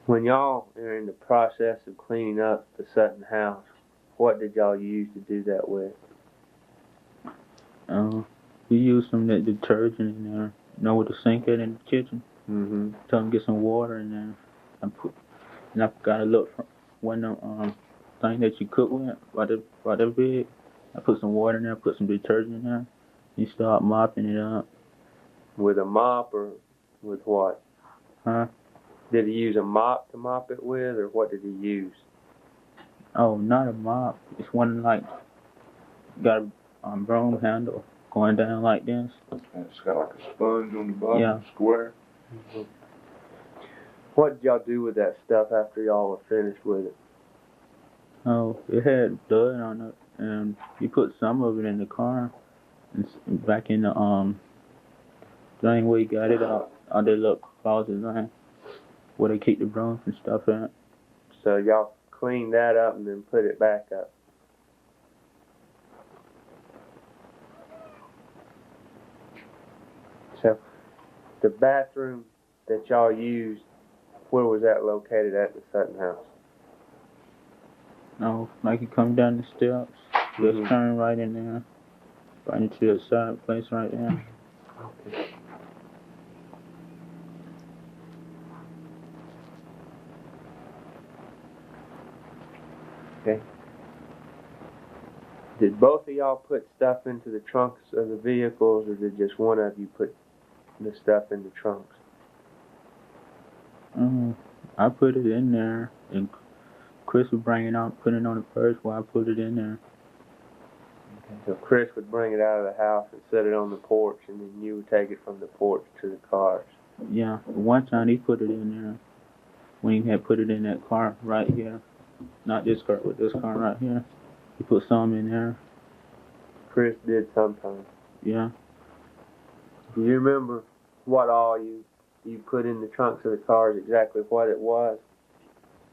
When y'all are in the process of cleaning up the Sutton house, what did y'all use to do that with? We used some of that detergent in there. You know, with the sink in the kitchen. Mm-hmm. Tell them to get some water in there. I got a look for one of them thing that you cook with, about that big. I put some water in there, put some detergent in there. You start mopping it up. With a mop or with what? Huh? Did he use a mop to mop it with, or what did he use? Oh, not a mop. It's one like got a broom handle going down like this. And it's got like a sponge on the bottom, Yeah. square. Mm-hmm. What did y'all do with that stuff after y'all were finished with it? Oh, it had blood on it, and you put some of it in the car, and back in the thing where you got it out that little closet thing, where they keep the brooms and stuff at. So y'all cleaned that up and then put it back up. So the bathroom that y'all used, where was that located at the Sutton house? Oh, like you come down the steps, just turn right in there, right into the side place right there. Okay. Okay. Did both of y'all put stuff into the trunks of the vehicles, or did just one of you put the stuff in the trunks? I put it in there, and Chris would bring it out, put it on the purse while I put it in there. Okay. So Chris would bring it out of the house and set it on the porch, and then you would take it from the porch to the cars. Yeah, one time he put it in there when he had put it in that car right here. Not this car, but this car right here. He put some in there. Chris did sometimes. Yeah. Do you remember what all you put in the trunks of the cars, exactly what it was?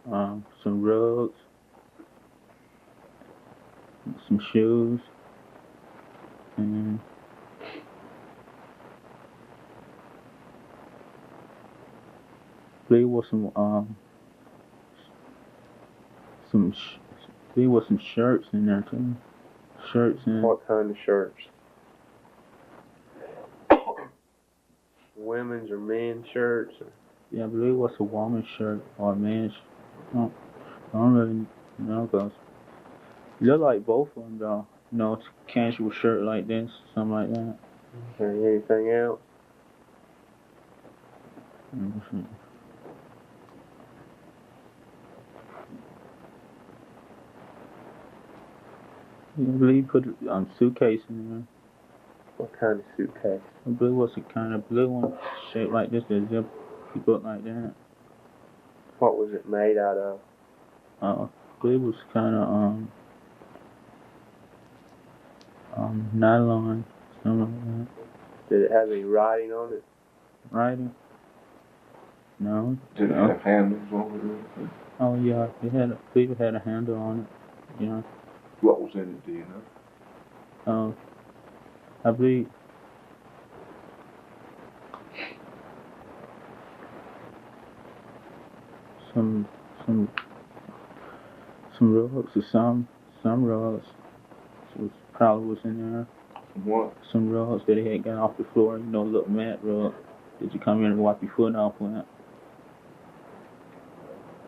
Some rugs, some shoes, and there was there was some shirts in there too. Shirts and What kind of shirts? Women's or men's shirts? yeah, I believe it was a woman's shirt or a man's. I don't really know, cause it look like both of them though. You know, it's a casual shirt like this, something like that. Okay, anything else? Yeah, I believe he put a suitcase in there. What kind of suitcase? I believe it was a kind of blue one, shaped like this, that zip, keep up like that. What was it made out of? I believe it was kind of nylon, something like that. Did it have any writing on it? Writing? No. Did it have handles on it? Oh yeah, I believe it had a handle on it. Yeah. What was in it, do you know? I believe some rugs or some rugs probably was in there. What? Some rugs that he had got off the floor, you know, little mat rug that you come in and wipe your foot off with.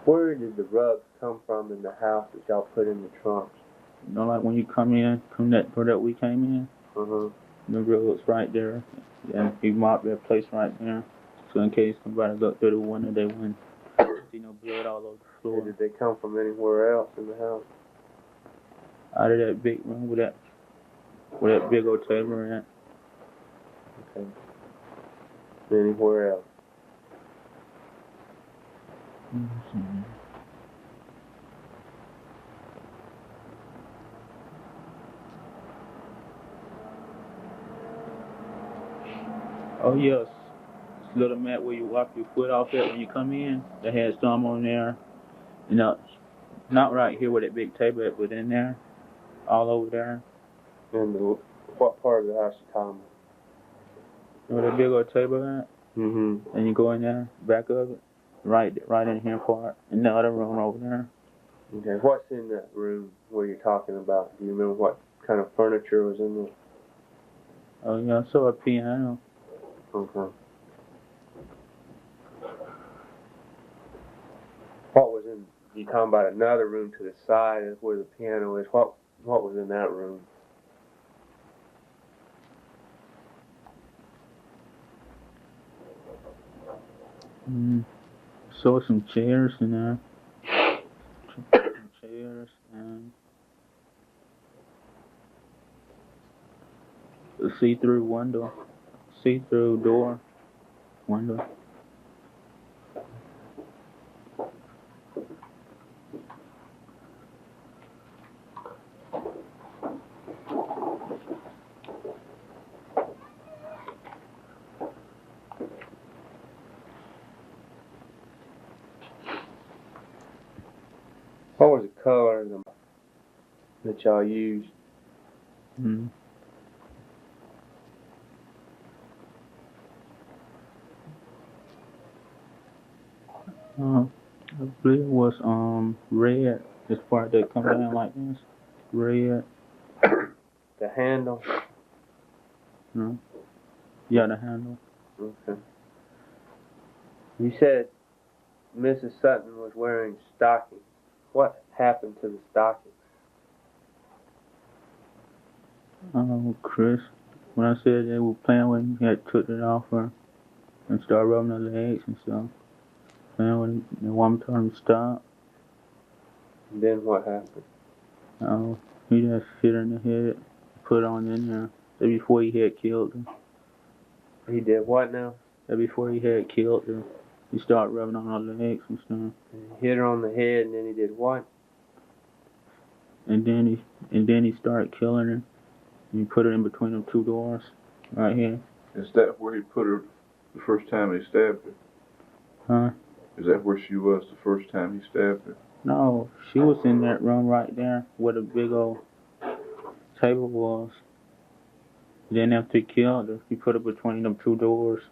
Where did the rugs come from in the house that y'all put in the trunks? You know, like when you come that door that we came in, the rugs right there, and he mopped that place right there, so in case somebody looked through the window, they wouldn't see no blood all over the floor. Or did they come from anywhere else in the house? Out of that big room with that big old table in it. Okay. Anywhere else? Mm-hmm. Oh yes, this little mat where you wipe your foot off at when you come in, that had some on there. You know, not right here where that big table at, but in there, all over there. And what part of the house you talking about? You know where that big old table at? Mm-hmm. And you go in there, back of it, right in here part, in the other room over there. Okay, what's in that room where you're talking about? Do you remember what kind of furniture was in there? Oh yeah, I saw a piano. Okay. What was in? You talking about another room to the side of where the piano is? What was in that room? Saw some chairs in there. Some chairs and a see-through window, see-through door, window. What was the color that y'all used? I believe it was red. This part that come down like this, red. The handle? No. Yeah, the handle. Okay. You said Mrs. Sutton was wearing stockings. What happened to the stockings? Chris, when I said they were playing with him, he had took it off her and started rubbing her legs and stuff. Playing with him. The woman told him to stop. And then what happened? He just hit her in the head, put it on in there. That before he had killed her. He did what now? That before he had killed her. He started rubbing on her legs and stuff. He hit her on the head, and then he did what? And then he started killing her. And he put her in between them two doors, right here. Is that where he put her the first time he stabbed her? Huh? Is that where she was the first time he stabbed her? No, she was in that room right there where the big old table was. Then after he killed her, he put her between them two doors.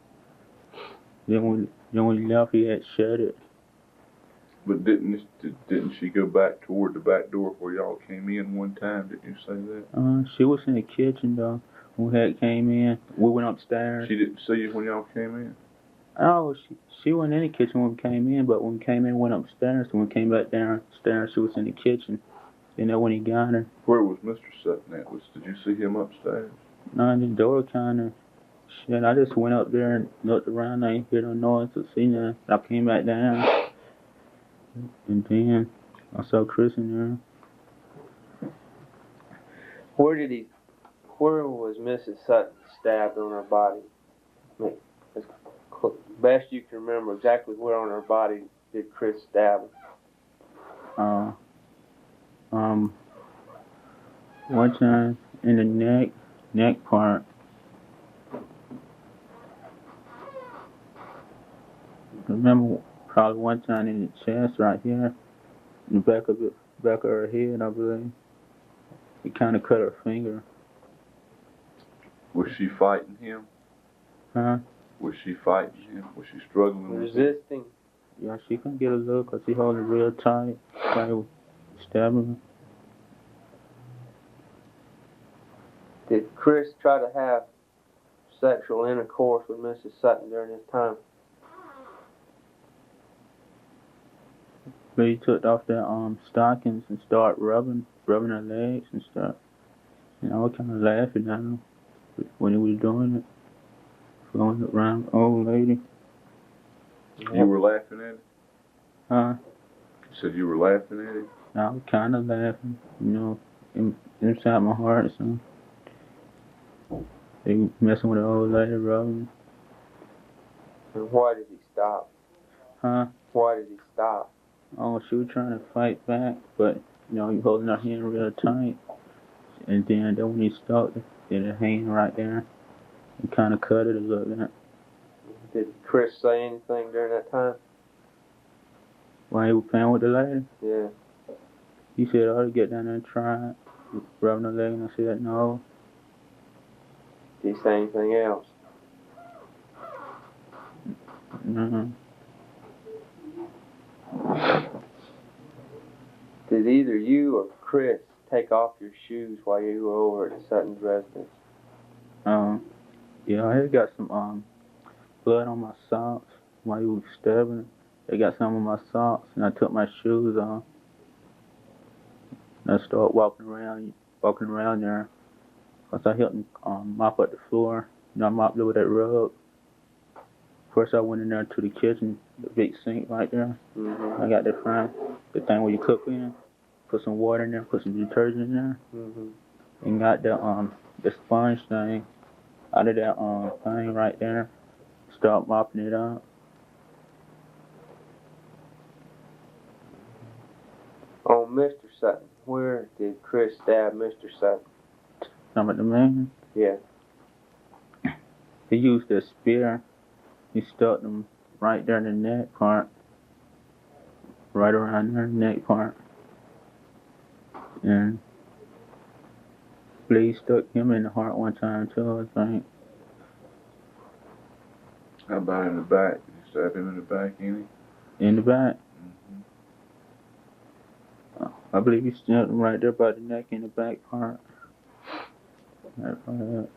Then when he left, he had shut it. But didn't she go back toward the back door where y'all came in one time? Didn't you say that? She was in the kitchen though. When we had came in, we went upstairs. She didn't see you when y'all came in? Oh, she wasn't in the kitchen when we came in, but when we came in, went upstairs. When we came back downstairs, she was in the kitchen. You know when he got her. Where was Mr. Sutton at? Did you see him upstairs? No, the door kind of. Shit, I just went up there and looked around. I ain't hear no noise or see nothing. I came back down. And then I saw Chris in there. Where was Mrs. Sutton stabbed on her body? As best you can remember, exactly where on her body did Chris stab her? One time in the neck part. Remember, probably one time in the chest right here, in the back of her head, I believe. He kind of cut her finger. Was she fighting him? Huh? Was she fighting him? Was she struggling with him? Resisting? Yeah, she couldn't get a look because he held her real tight. Like he was stabbing her. Did Chris try to have sexual intercourse with Mrs. Sutton during this time? But he took off their stockings and started rubbing her legs and stuff. And I was kind of laughing at him when he was doing it. Going around old lady. You were laughing at it? Huh? You said you were laughing at it? I was kind of laughing, inside my heart or something. They messing with the old lady, rubbing. And why did he stop? Huh? Why did he stop? Oh, she was trying to fight back, but, he holding her hand real tight. And then when he stopped, did a hand right there and kind of cut it a little bit. Did Chris say anything during that time? While he was playing with the lady? Yeah. He said, I ought to get down there and try it. Rubbing her leg, and I said, no. Did he say anything else? No. Did either you or Chris take off your shoes while you were over at Sutton's residence? Yeah, I had got some blood on my socks while he was stabbing. They got some on my socks, and I took my shoes off. And I started walking around there. Cause I helped him mop up the floor. I mopped it with that rug. First, I went in there to the kitchen, the big sink right there. Mm-hmm. I got the thing where you cook in. Put some water in there, put some detergent in there, and got the sponge thing out of that thing right there. Start mopping it up. On Mr. Sutton, where did Chris stab Mr. Sutton? Talking about the man? Yeah. He used a spear. He stuck them right there in the neck part. Right around there, neck part. And Lee stuck him in the heart one time too, I think. How about in the back? Did you stab him in the back, any? In the back? Mm-hmm. I believe he stabbed him right there by the neck in the back part. That part.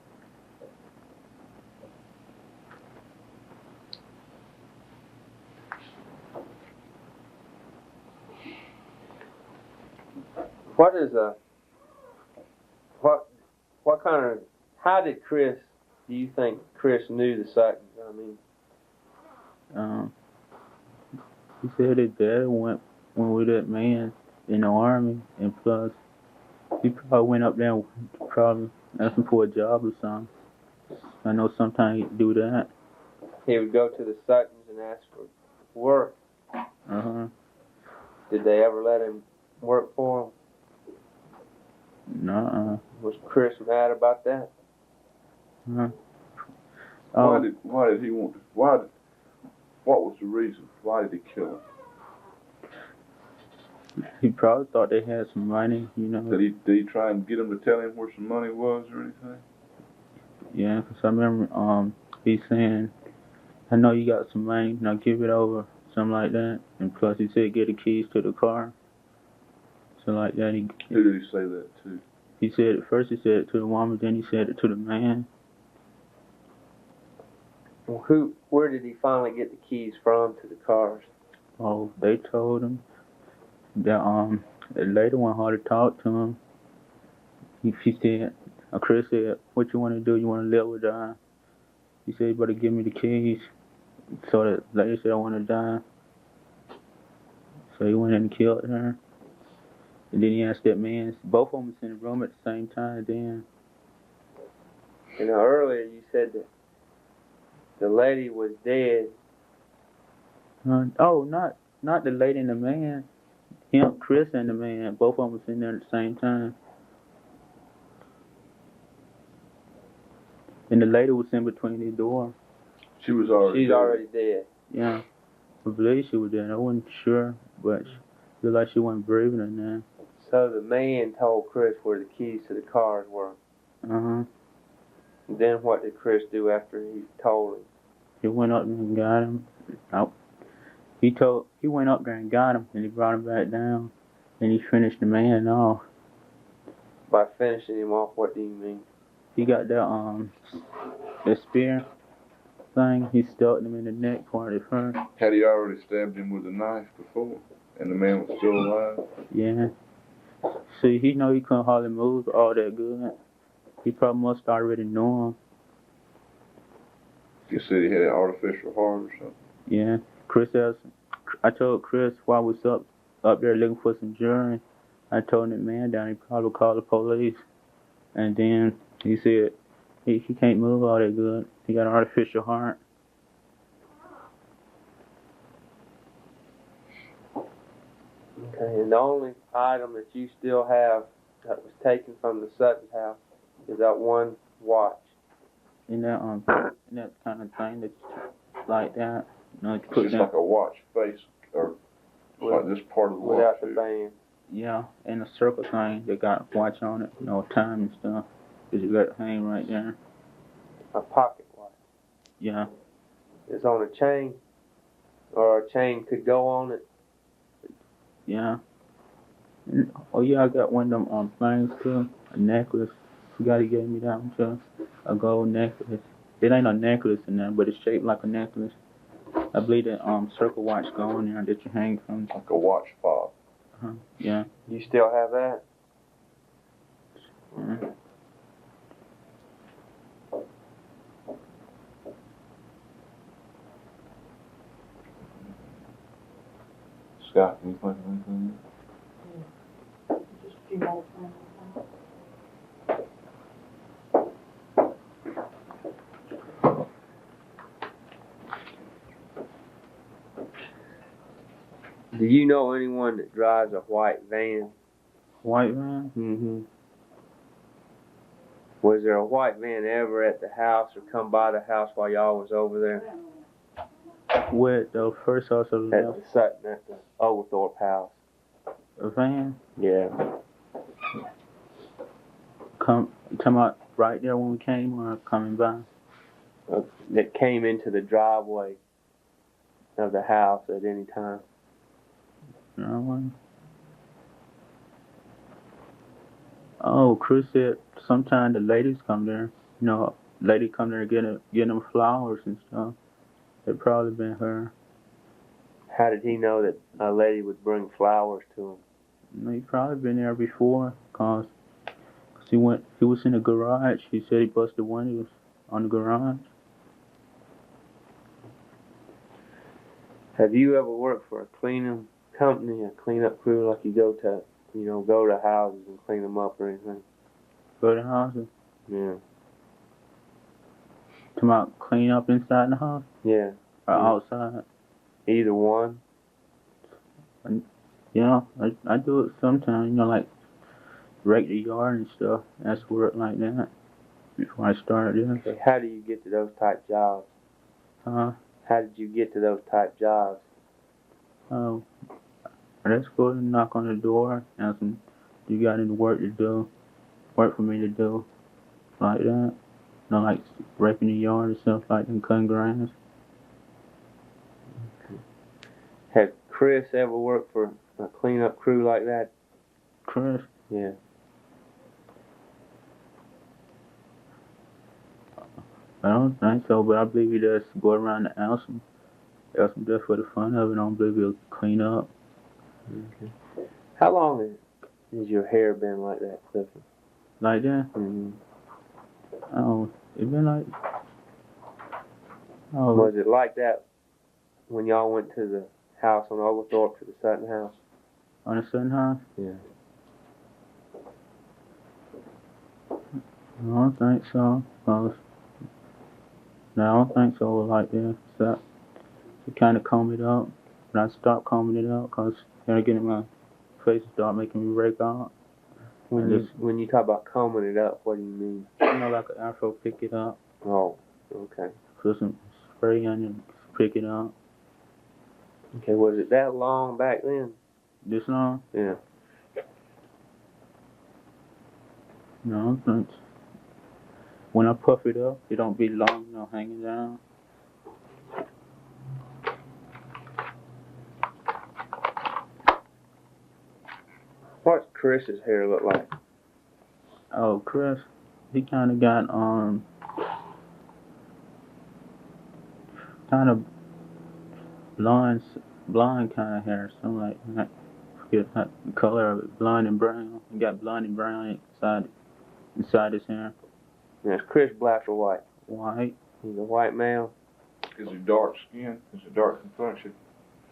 What is what kind of, how did Chris, do you think Chris knew the Suttons? I mean, He said his dad went with that man in the army, and plus he probably went up there probably asking for a job or something. I know sometimes he'd do that. he would go to the Suttons and ask for work. Did they ever let him work for them? Nuh-uh. Was Chris mad about that? Why did he want to? What was the reason? Why did he kill him? He probably thought they had some money, you know. Did he try and get him to tell him where some money was or anything? Yeah, because I remember he saying, I know you got some money, now give it over, something like that. And plus he said get the keys to the car. So like that. Who did he say that to? He said at first he said it to the woman, then he said it to the man. Well, where did he finally get the keys from to the cars? Oh, they told him that the lady went hard to talk to him. She said, Chris said, what you want to do? You want to live or die? He said, you better give me the keys. So the lady said, I want to die. So he went in and killed her. And then he asked that man, both of them was in the room at the same time then. You know, earlier you said that the lady was dead. Not the lady and the man. Him, Chris, and the man. Both of them was in there at the same time. And the lady was in between the door. She was already She's dead. already dead. Yeah. I believe she was dead. I wasn't sure, but she looked like she wasn't breathing or nothing. So the man told Chris where the keys to the cars were. And then what did Chris do after he told him? He went up and got him. He went up there and got him, and he brought him back down, and he finished the man off. By finishing him off, what do you mean? He got the spear thing. He stuck him in the neck part at first. Had he already stabbed him with a knife before, and the man was still alive? Yeah. See, he know he couldn't hardly move all that good. He probably must already know him. You said he had an artificial heart or something? Yeah. I told Chris while I was up there looking for some jewelry, I told that man down he probably called the police. And then he said he can't move all that good. He got an artificial heart. Okay, and the only item that you still have that was taken from the Sutton house is that one watch. In that kind of thing that's like that. You know, It's just like a watch face, or like this part of the watch. Without the band. Yeah, and a circle thing that got a watch on it, you know, time and stuff. Cause you got it hang right there. A pocket watch. Yeah. It's on a chain, or a chain could go on it. Yeah. Oh yeah, I got one of them things too. A necklace. Forgot he gave me that one too. A gold necklace. It ain't a necklace in there, but it's shaped like a necklace. I believe that circle watch go on there that you hang from. Like a watch fob. Yeah. You still have that? Yeah. Scott, can you think of anything? Just a few more things. Do you know anyone that drives a white van? White van? Mm-hmm. Was there a white van ever at the house or come by the house while y'all was over there? What, the first house of the At the Sutton, at the Oglethorpe house. A van? Yeah. Come out right there when we came or coming by? That came into the driveway of the house at any time. No one. Oh, Chris said sometime the ladies come there. You know, lady come there and get them flowers and stuff. It probably been her. How did he know that a lady would bring flowers to him? You know, he probably been there before, cause he was in the garage. He said he busted windows on the garage. Have you ever worked for a cleaning company, a cleanup crew, like you go to houses and clean them up or anything? Go to houses. Yeah. Come out, clean up inside the house Yeah. or outside. Either one. Yeah, I do it sometimes. You know, like rake the yard and stuff. That's work like that. Before I started this. Okay. How do you get to those type jobs? How did you get to those type jobs? Oh, let's go and knock on the door. Ask them, you got any work to do? Work for me to do, like that. You know, like raking the yard and stuff like that, and cutting grass. Has Chris ever worked for a cleanup crew like that? Chris? Yeah. I don't think so, but I believe he does go around the house and ask him just for the fun of it. I don't believe he'll clean up. Okay. How long has your hair been like that, Clifford? Like that? Mm-hmm. Oh, it been like... Oh. Was it like that when y'all went to the house on Oglethorpe, to the Sutton house? On the Sutton house? Yeah. I don't think so. No, I don't think so like that. So, I kind of comb it up. But I stopped combing it up because then I get in my face and start making me break out. When you talk about combing it up, what do you mean? You know, like an afro, pick it up. Oh, okay. Put some spray on it and pick it up. Okay, was it that long back then? This long? Yeah. No, I don't think so. When I puff it up, it don't be long, you know, hanging down. What's Chris's hair look like? Oh, Chris, he kind of got kind of blonde kind of hair, something like that. I forget the color of it, blonde and brown. He got blonde and brown inside his hair. Now, is Chris black or white? White. He's a white male. Is he dark skinned? Is he dark complexion?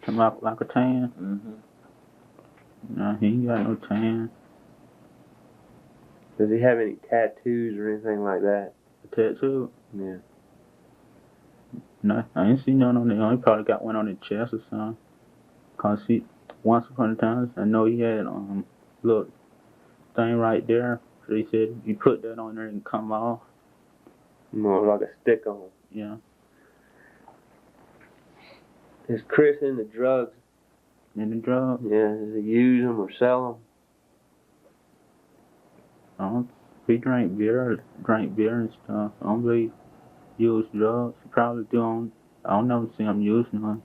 Come out like a tan. Mm-hmm. No, he ain't got no tan. Does he have any tattoos or anything like that? A tattoo? Yeah. No, I ain't seen none on the. He probably got one on his chest or something. Cause once upon a time, I know he had little thing right there. So he said you put that on there and come off. More like a stick on. Yeah. Is Chris into drugs? In the drug? Yeah. Does he use them or sell them? He drank beer and stuff. I don't believe he used drugs. He probably do. I don't never see him use none.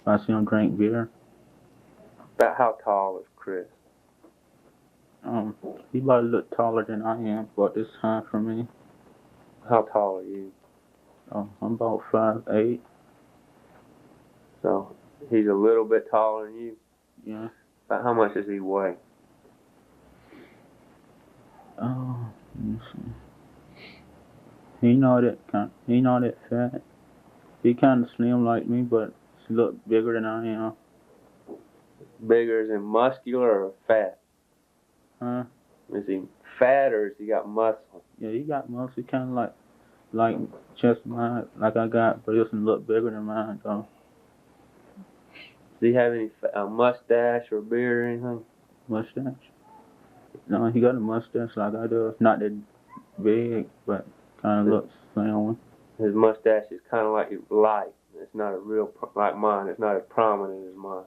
I see him drink beer. About how tall is Chris? He about a little taller than I am, but this high for me. How tall are you? Oh, I'm about 5'8". So he's a little bit taller than you. Yeah. About how much does he weigh? Oh, let me see. He not that fat. He kind of slim like me, but he look bigger than I am. Bigger as in muscular or fat? Huh? Is he fat or has he got muscle? Yeah, he got muscle. He kind of like chest mine, like I got, but he doesn't look bigger than mine though. Does he have any mustache or beard or anything? Mustache? No, he got a mustache like I do. It's not that big, but kind of looks slim. His mustache is kind of like light. It's not a real like mine. It's not as prominent as mine.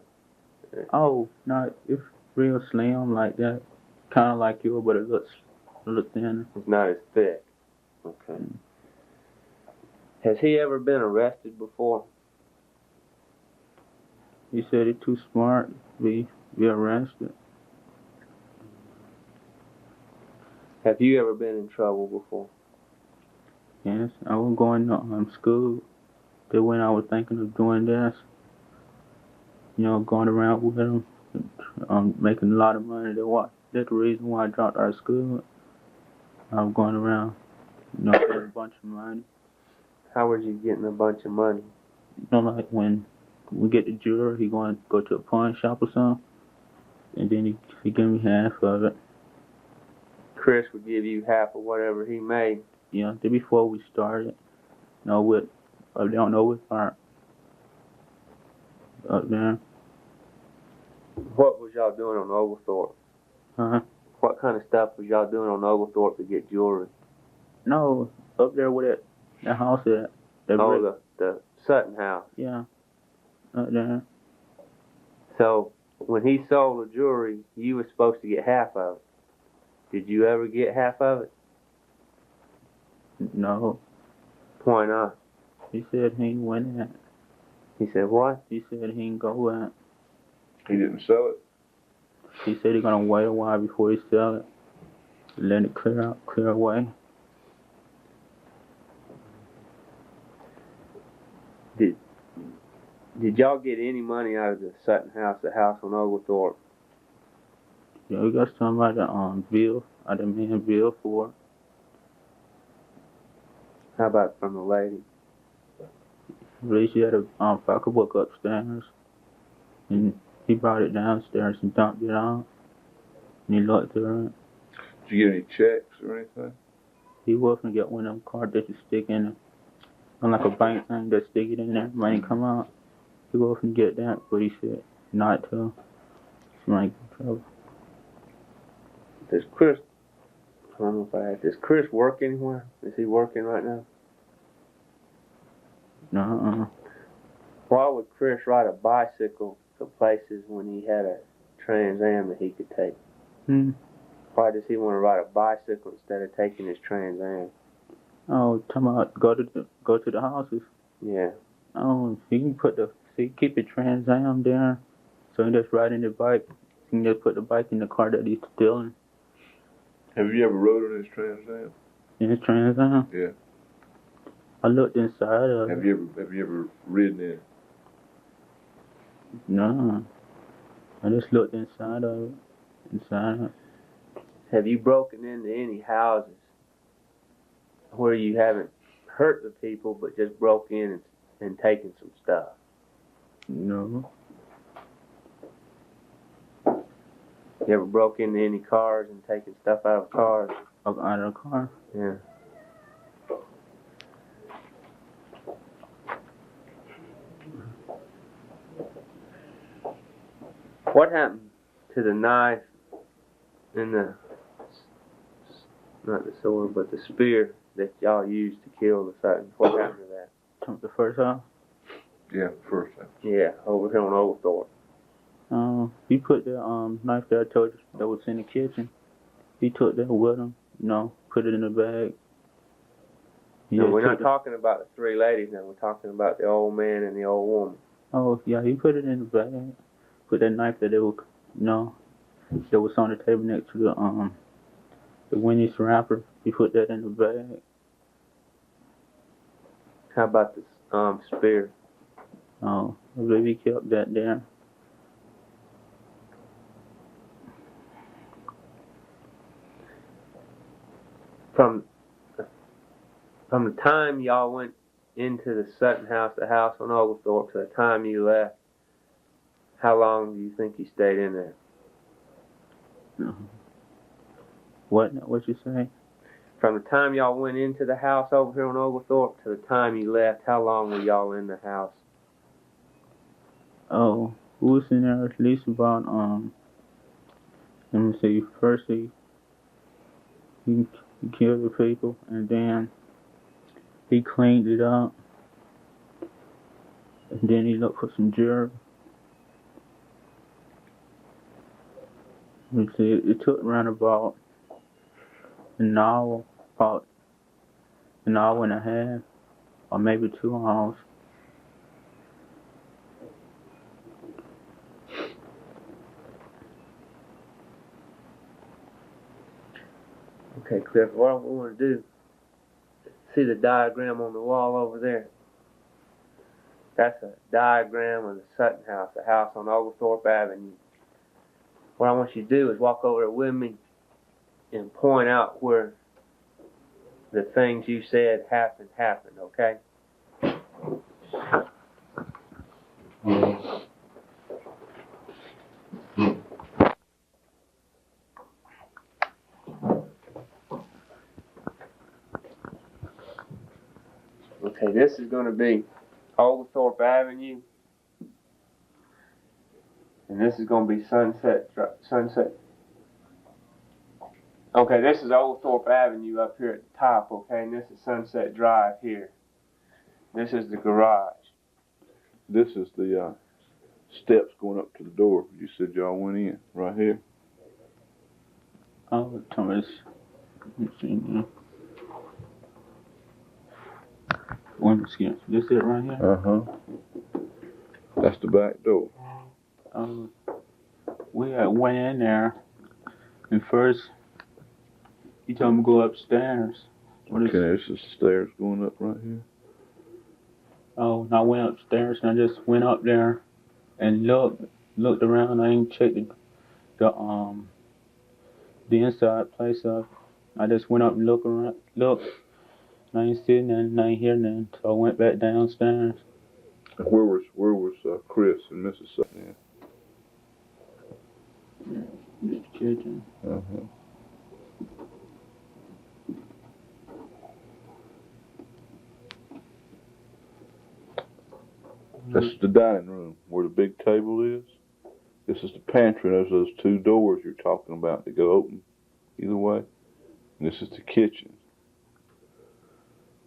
Oh, no, it's real slim like that. Kind of like yours, but it looks a little thinner. It's not as thick. Okay. Has he ever been arrested before? He said he's too smart to be arrested. Have you ever been in trouble before? Yes, I was going to school. Then when I was thinking of doing this, you know, going around with him Making a lot of money. That's the reason why I dropped out of school. I was going around, getting a bunch of money. How was you getting a bunch of money? Like when we get the jewelry, he going to go to a pawn shop or something, and then he give me half of it. Chris would give you half of whatever he made. Yeah, before we started. They don't know what part up there. What was y'all doing on Oglethorpe? Huh? What kind of stuff was y'all doing on Oglethorpe to get jewelry? No, up there with that house at. The Sutton house. Yeah, up there. So when he sold the jewelry, you were supposed to get half of it. Did you ever get half of it? No. Why not? He said he ain't win it. He said what? He said he ain't go at. He didn't sell it? He said he gonna wait a while before he sell it. Let it clear away. Did y'all get any money out of the Sutton house, the house on Oglethorpe? Yeah, we got some out of bill. I didn't mean bill for it. How about from the lady? Really, she had a pocketbook upstairs, and he brought it downstairs and dumped it out. And he looked through it. Did you get any checks or anything? He was gonna get one of them cards that you stick in it, on like a bank thing that stick it in there, money come out. He was gonna get that, but he said not to. Like trouble. Does Chris? I don't know if I asked. Does Chris work anywhere? Is he working right now? No. Why would Chris ride a bicycle to places when he had a Trans Am that he could take? Why does he want to ride a bicycle instead of taking his Trans Am? Oh, talking about go to the houses. Yeah. Oh, he can keep the Trans Am there, so he just riding the bike. He can just put the bike in the car that he's stealing. Have you ever rode in his Trans Am? In his Trans Am? Yeah. I looked inside of it. Have you ever ridden in it? No. I just looked inside of it. Inside. Have you broken into any houses where you haven't hurt the people but just broke in and taken some stuff? No. You ever broke into any cars and taken stuff out of cars? Out of the car? Yeah. What happened to the knife and not the sword, but the spear that y'all used to kill the Suttons? What happened to that? The first house? Yeah, first house. Yeah, over here on Oglethorpe. He put the knife that I told you that was in the kitchen. He took that with him. Put it in the bag. No, we're not talking about the three ladies now. We're talking about the old man and the old woman. Oh, yeah, he put it in the bag. Put that knife that that was on the table next to the Winnie's wrapper. He put that in the bag. How about the spear? Oh, I believe he kept that there. From the time y'all went into the Sutton house, the house on Oglethorpe, to the time you left, how long do you think you stayed in there? What you say? From the time y'all went into the house over here on Oglethorpe to the time you left, how long were y'all in the house? Oh, we was in there at least about let me see. First he killed the people, and then he cleaned it up, and then he looked for some jewelry. Let me see. It took around about an hour and a half, or maybe 2 hours. Okay, Cliff, what we want to do, see the diagram on the wall over there? That's a diagram of the Sutton house, the house on Oglethorpe Avenue. what I want you to do is walk over there with me and point out where the things you said happened, okay? Okay, this is going to be Oglethorpe Avenue, and this is going to be Sunset. Okay, this is Oglethorpe Avenue up here at the top, okay, and this is Sunset Drive here. This is the garage. This is the steps going up to the door. You said y'all went in right here. Oh, Thomas. Let's see now. One second. This it right here? That's the back door. We went in there, and first he told me to go upstairs. Okay, this is the stairs going up right here. Oh, and I went upstairs and I just went up there and looked around. I ain't checked the inside place up. I just went up and looked. And I ain't seen nothing, I ain't hear nothing. So I went back downstairs. And where was Chris and Mrs. Sutton? The kitchen. This is the dining room where the big table is. This is the pantry. There's those two doors you're talking about that go open either way. And this is the kitchen.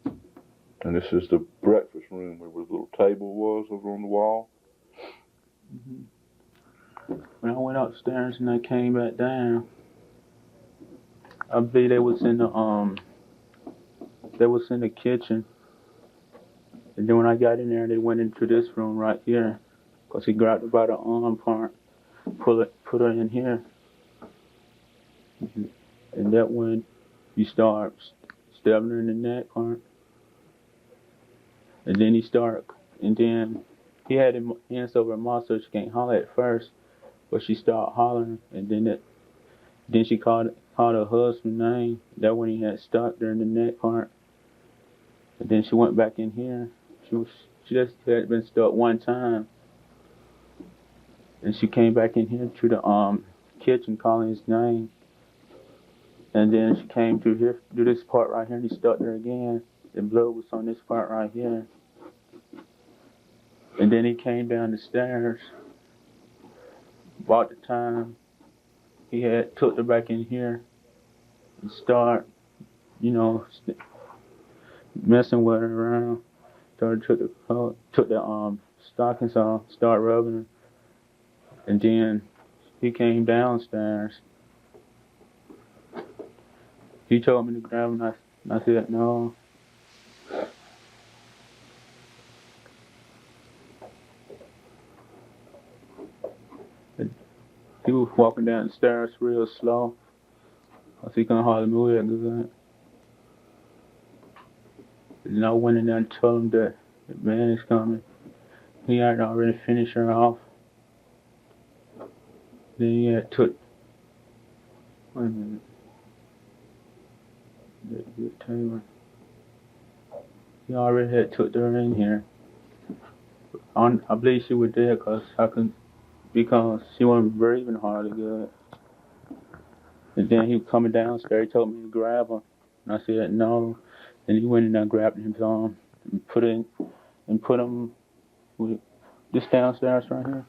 And this is the breakfast room where the little table was over on the wall. When I went upstairs and I came back down, I believe they was in the kitchen. And then when I got in there, they went into this room right here, cause he grabbed her by the arm part, put her in here, and that when you start stabbing her in the neck part, and then he had his hands over her mouth so she can't holler at first, but she started hollering, and then she called her husband's name. That when he had stuck her in the neck part, and then she went back in here. She just had been stuck one time, and she came back in here to the kitchen calling his name, and then she came to here to this part right here, and he stuck her again. The blood was on this part right here, and then he came down the stairs. About the time he had took her back in here and start, messing with her around. Took the stockings off, started rubbing her, and then he came downstairs. He told me to grab him, and I said no. He was walking down the stairs real slow. I think he couldn't hardly move that good. And I went in there and told him that the man is coming. He had already finished her off. Then he had took. Wait a minute. He already had took her in here. I believe she was there because she wasn't breathing hardly good. And then he was coming downstairs. He told me to grab her, and I said no. Then he went in there and grabbed his arm and put him with this downstairs right here.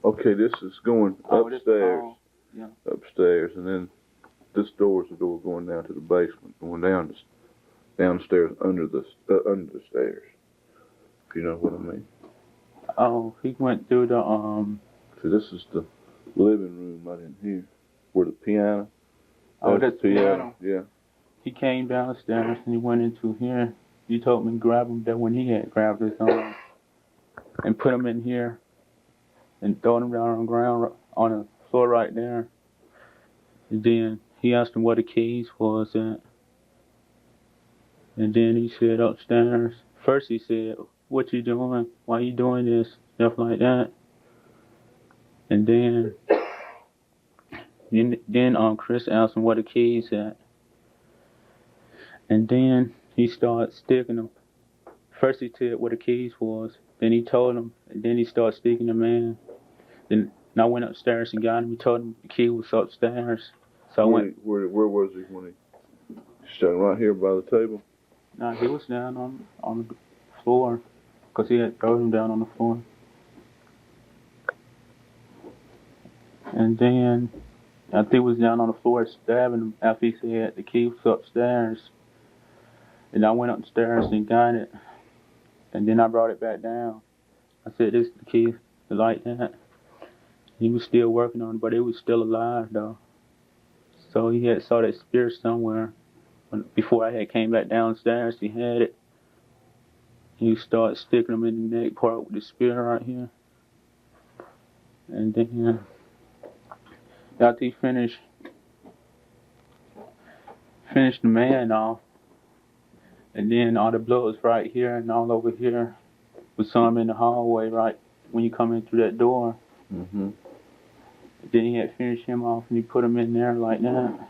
Okay, this is going upstairs. Yeah. Upstairs, and then this door is the door going down to the basement, going downstairs under the stairs. If you know what I mean. Oh, he went through the So this is the living room right in here, where the piano. Oh, that's the piano. Yeah. He came downstairs and he went into here. You told me to grab him there when he had grabbed his arm and put him in here and throw him down on the ground on the floor right there. And then he asked him what the keys was at. And then he said upstairs. First he said, "What you doing? Why you doing this?" Stuff like that. And then Then Chris asked him where the keys at, and then he started sticking them. First he said where the keys was, then he told him, and then he started sticking the man. Then I went upstairs and got him. He told him the key was upstairs. So I went. Where was he when he standing right here by the table? Nah, he was down on the floor, cause he had thrown him down on the floor. And then I think he was down on the floor stabbing him after he said the key was upstairs. And I went upstairs and got it. And then I brought it back down. I said, this is the key, like that. He was still working on it, but it was still alive, though. So he had saw that spear somewhere. Before I had came back downstairs, he had it. He started sticking him in the neck part with the spear right here. And then after he finished the man off, and then all the blood was right here and all over here, with some in the hallway right when you come in through that door. Mm-hmm. Then he had finished him off and he put him in there like that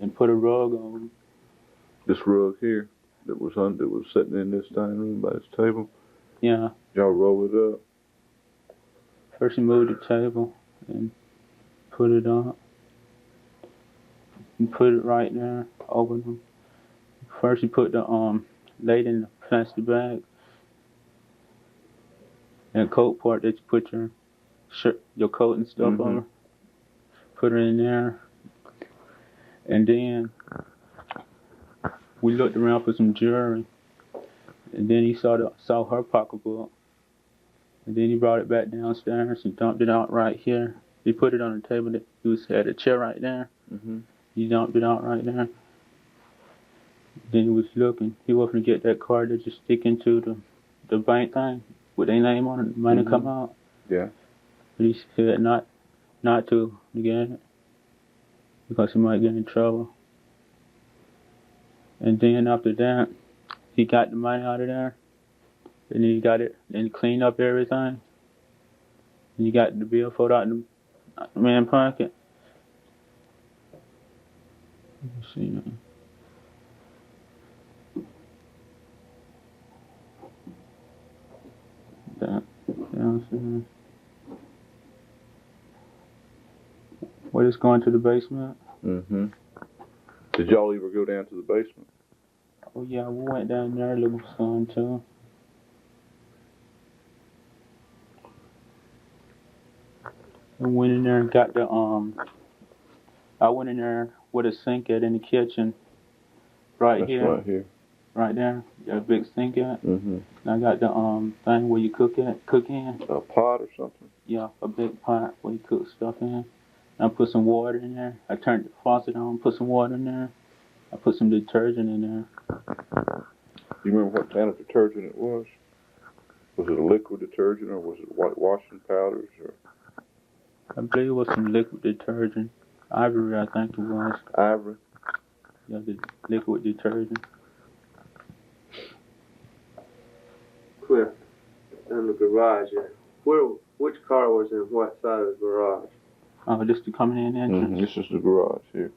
and put a rug on him. This rug here that was sitting in this dining room by this table. Yeah. Y'all roll it up. First he moved the table and put it up and put it right there over him. First he put the laid in the plastic bag and coat part that you put your shirt, your coat and stuff Mm-hmm. over. Put it in there, and then we looked around for some jewelry, and then he saw her pocketbook, and then he brought it back downstairs and dumped it out right here. He put it on the table that he had a chair right there. Mm-hmm. He dumped it out right there. Then he was looking. He was going to get that card that just stick into the bank thing with their name on it. The money come out. Yeah. But he said not to get it because he might get in trouble. And then after that, he got the money out of there. And then he got it and cleaned up everything. And he got the bill folded out in the man's pocket. Let's see now. That downstairs. We're just going to the basement. Mm-hmm. Did y'all ever go down to the basement? Oh yeah, we went down there, little son too. I went in there and got the I went in there with a sink at in the kitchen. Right That's here. Right here. Right there. Got a big sink at. Mm-hmm. And I got the thing where you cook in. A pot or something? Yeah, a big pot where you cook stuff in. I put some water in there. I turned the faucet on, put some water in there. I put some detergent in there. Do you remember what kind of detergent it was? Was it a liquid detergent or was it white washing powders? Or? I believe it was some liquid detergent. Ivory, I think it was. Ivory? Yeah, the liquid detergent. Cliff, in the garage there. Which car was in what side of the garage? Oh, this the coming in entrance. Mm-hmm. This is the garage here.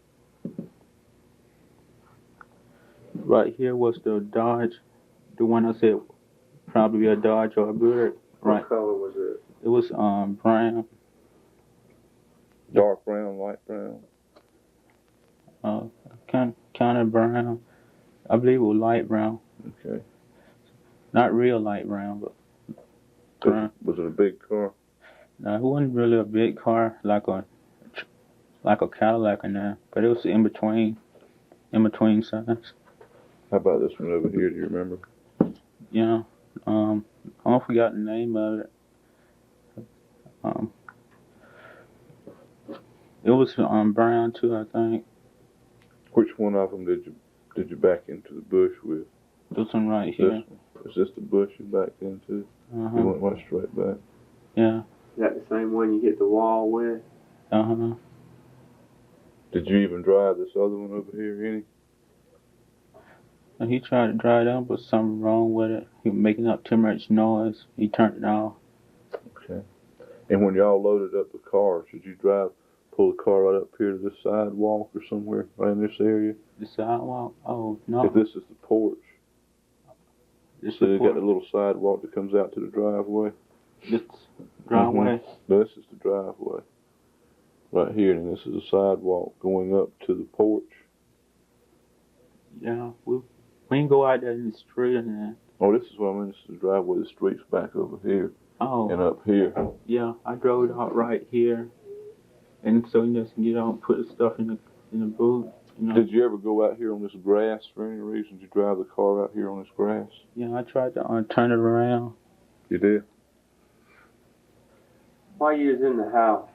Right here was the Dodge. The one I said probably a Dodge or a Buick. Right. What color was it? It was brown. Dark brown, light brown? Kind of brown. I believe it was light brown. Okay. Not real light brown, but brown. Was it a big car? No, it wasn't really a big car like a Cadillac or that, but it was in between size. How about this one over here? Do you remember? Yeah. I forgot the name of it. It was brown too, I think. Which one of them did you back into the bush with? This one right here. This one. Is this the bush you backed into? Uh-huh. You went straight back. Yeah. Is that the same one you hit the wall with? Uh-huh. Did you even drive this other one over here any? And he tried to drive down, but something wrong with it. He was making up too much noise. He turned it off. Okay. And when y'all loaded up the cars, did you drive pull the car right up here to this sidewalk or somewhere right in this area. The sidewalk? Oh, no. If this is the porch, This so the you got porch. the little sidewalk that comes out to the driveway. This driveway? This is the driveway. Right here, and this is the sidewalk going up to the porch. Yeah, we can go out there in the street and then. Oh, this is what I mean. This is the driveway. The street's back over here Oh. and up here. Yeah, I drove it out right here, and so you just can get out and put the stuff in the boot. You know? Did you ever go out here on this grass for any reason? Did you drive the car out here on this grass? Yeah, I tried to turn it around. You did? While you was in the house,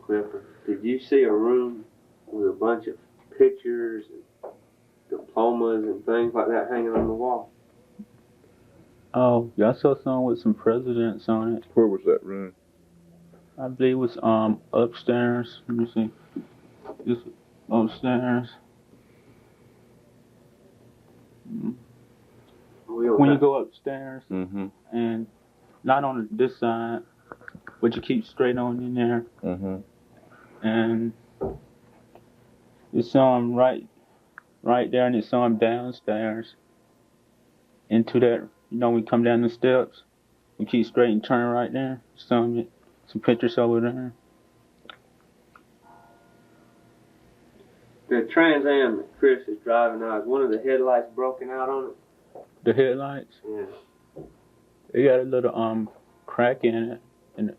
Clifford, did you see a room with a bunch of pictures and diplomas and things like that hanging on the wall? Oh, yeah, I saw something with some presidents on it. Where was that room? I believe it was upstairs. Let me see. Just upstairs. When you go upstairs, Mm-hmm. and not on this side, but you keep straight on in there, Mm-hmm. and it's right there, and it's downstairs into that. You know, we come down the steps, we keep straight and turn right there. Some pictures over there. The Trans Am that Chris is driving now, is one of the headlights broken out on it? The headlights, Yeah. they got a little crack in it, and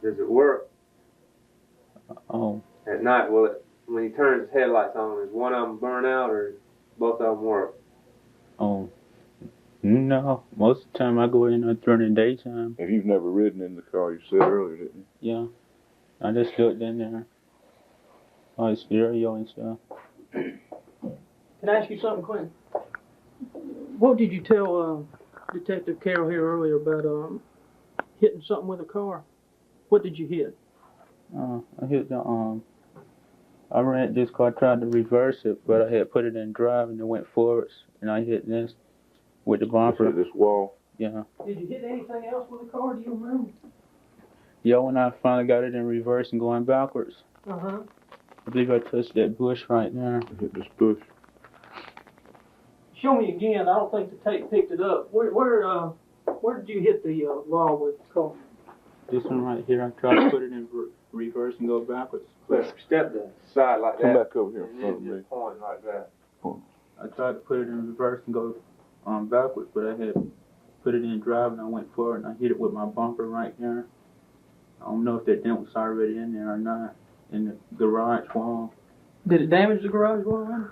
Does it work oh, at night? When he turns his headlights on, is one of them burn out or both of them work? oh, no. Most of the time I go in during the daytime. And you've never ridden in the car, you said earlier, didn't you? Yeah, I just looked in there. Oh, it's stereo and stuff. Can I ask you something, Quentin? What did you tell Detective Carroll here earlier about hitting something with a car? What did you hit? I hit the I ran this car, tried to reverse it, but I had put it in drive and it went forwards, and I hit this with the bumper. This wall. Yeah. Did you hit anything else with a car? Do you remember? Yeah, when I finally got it in reverse and going backwards, Uh-huh. I believe I touched that bush right there. Hit this bush. Show me again. I don't think the tape picked it up. Where did you hit the wall with the car? This one right here, I tried to put it in reverse and go backwards. Let's step to the side like Come that. back over here in And front of then me. just point like that. I tried to put it in reverse and go backwards, but I had put it in drive and I went forward and I hit it with my bumper right there. I don't know if that dent was already in there or not, in the garage wall. Did it damage the garage wall?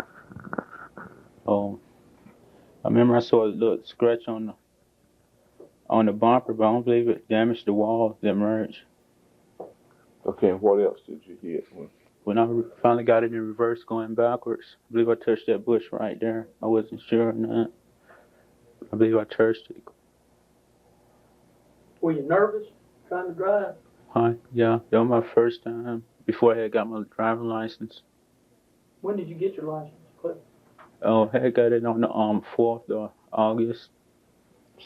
Oh, I remember I saw a little scratch on the bumper, but I don't believe it damaged the wall that merged. Okay, and what else did you hit? When I finally got it in reverse going backwards, I believe I touched that bush right there. I wasn't sure or not. I believe I touched it. Were you nervous trying to drive? Huh? Yeah, that was my first time before I had got my driving license. When did you get your license, Cliff? Oh, I had got it on the 4th of August.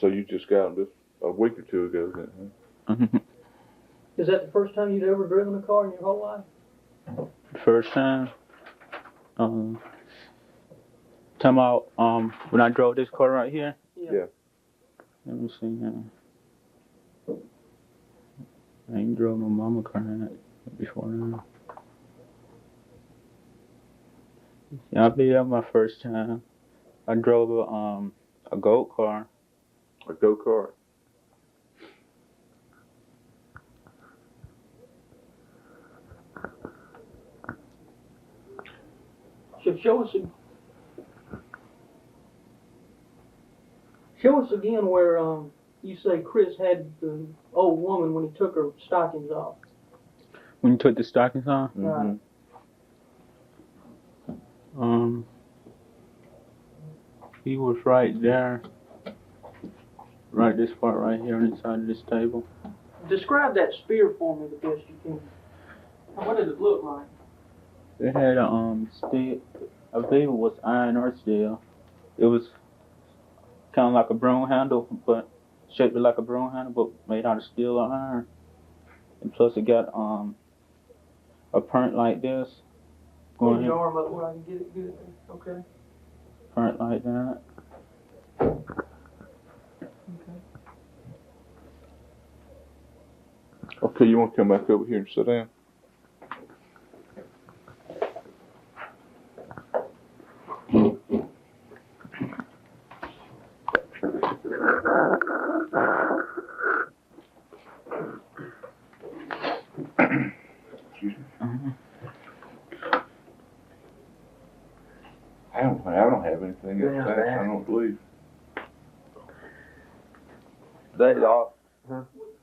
So you just got this a week or two ago, then, huh? Is that the first time you'd ever driven a car in your whole life? First time. Talking about when I drove this car right here. Yeah. Let me see here. I ain't drove my mama car in it before now. Yeah, I believe that was my first time. I drove a goat car. A go-kart. Show us again where you say Chris had the old woman when he took her stockings off. When you took the stockings on? Mm-hmm. He was right there. Right this part right here on the side of this table. Describe that spear for me the best you can. What did it look like? It had a steel, I believe it was iron or steel. It was kind of like a broom handle, but shaped like a broom handle, but made out of steel or iron. And plus it got a print like this. Hold your arm up where I can get it good. Okay. Print like that. Okay. Okay, you want to come back over here and sit down? I don't have anything else to ask, I don't believe.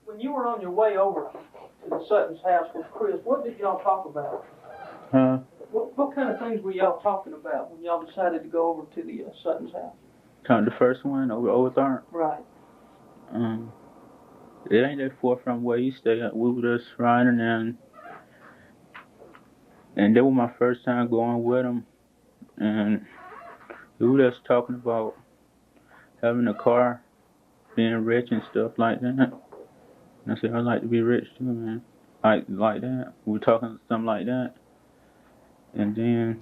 When you were on your way over to the Sutton's house with Chris, what did y'all talk about? Huh? What kind of things were y'all talking about when y'all decided to go over to the Sutton's house? Kind of the first one over there. Right. It ain't that far from where you stay at. We were just riding and that was my first time going with him, and we were just talking about having a car, being rich and stuff like that. And I said, I'd like to be rich too, man. Like that. We were talking something like that. And then,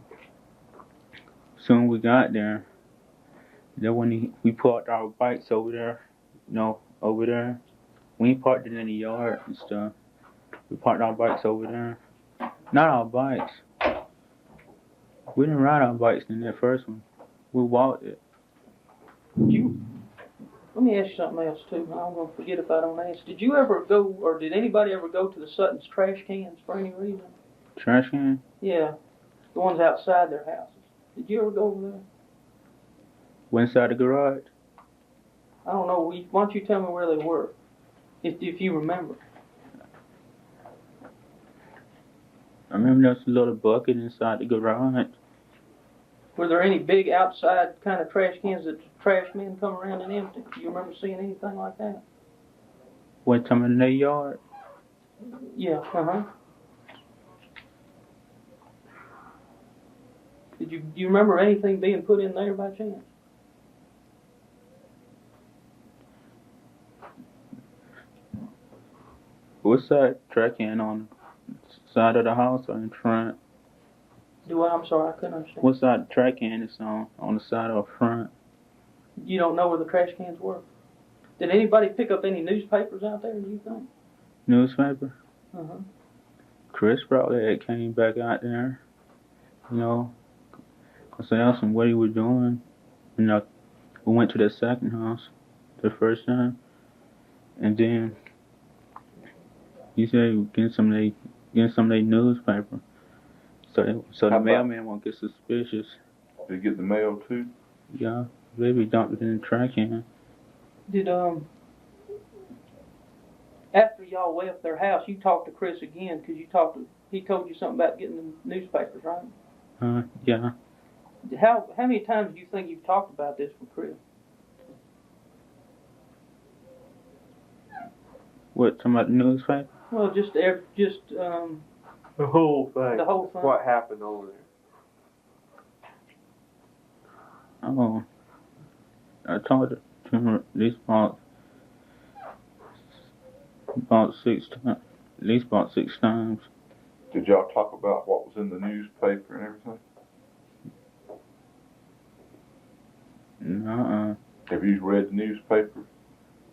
soon we got there, then when we parked our bikes over there, over there. We parked it in the yard and stuff. We parked our bikes over there. Not our bikes. We didn't ride our bikes in that first one. We walked it. Let me ask you something else too. I'm gonna forget if I don't ask. Did you ever go, or did anybody ever go to the Sutton's trash cans for any reason? Trash can? Yeah, the ones outside their houses. Did you ever go over there? Went inside the garage. I don't know. Why don't you tell me where they were, if you remember? I remember there was a little bucket inside the garage. Were there any big outside kind of trash cans that the trash men come around and empty? Do you remember seeing anything like that? One time in their yard. Yeah, Do you remember anything being put in there by chance? What's that trash can on the side of the house or in front? I'm sorry, I couldn't understand. What side the trash can is on the side or front? You don't know where the trash cans were? Did anybody pick up any newspapers out there, do you think? Newspaper? Chris probably had came back out there, I asked him what he was doing. We went to the second house the first time, and then he said he was getting some of their newspaper. So the mailman won't get suspicious. Did you get the mail too? Yeah, maybe dumped it in the trash can. Did after y'all left their house, you talked to Chris again because he told you something about getting the newspapers, right? Yeah. How many times do you think you've talked about this with Chris? What, talking about the newspaper? Well, the whole thing. The whole thing. What happened over there? Oh, I told it to him at least about 6 times. At least about 6 times. Did y'all talk about what was in the newspaper and everything? No. Have you read the newspaper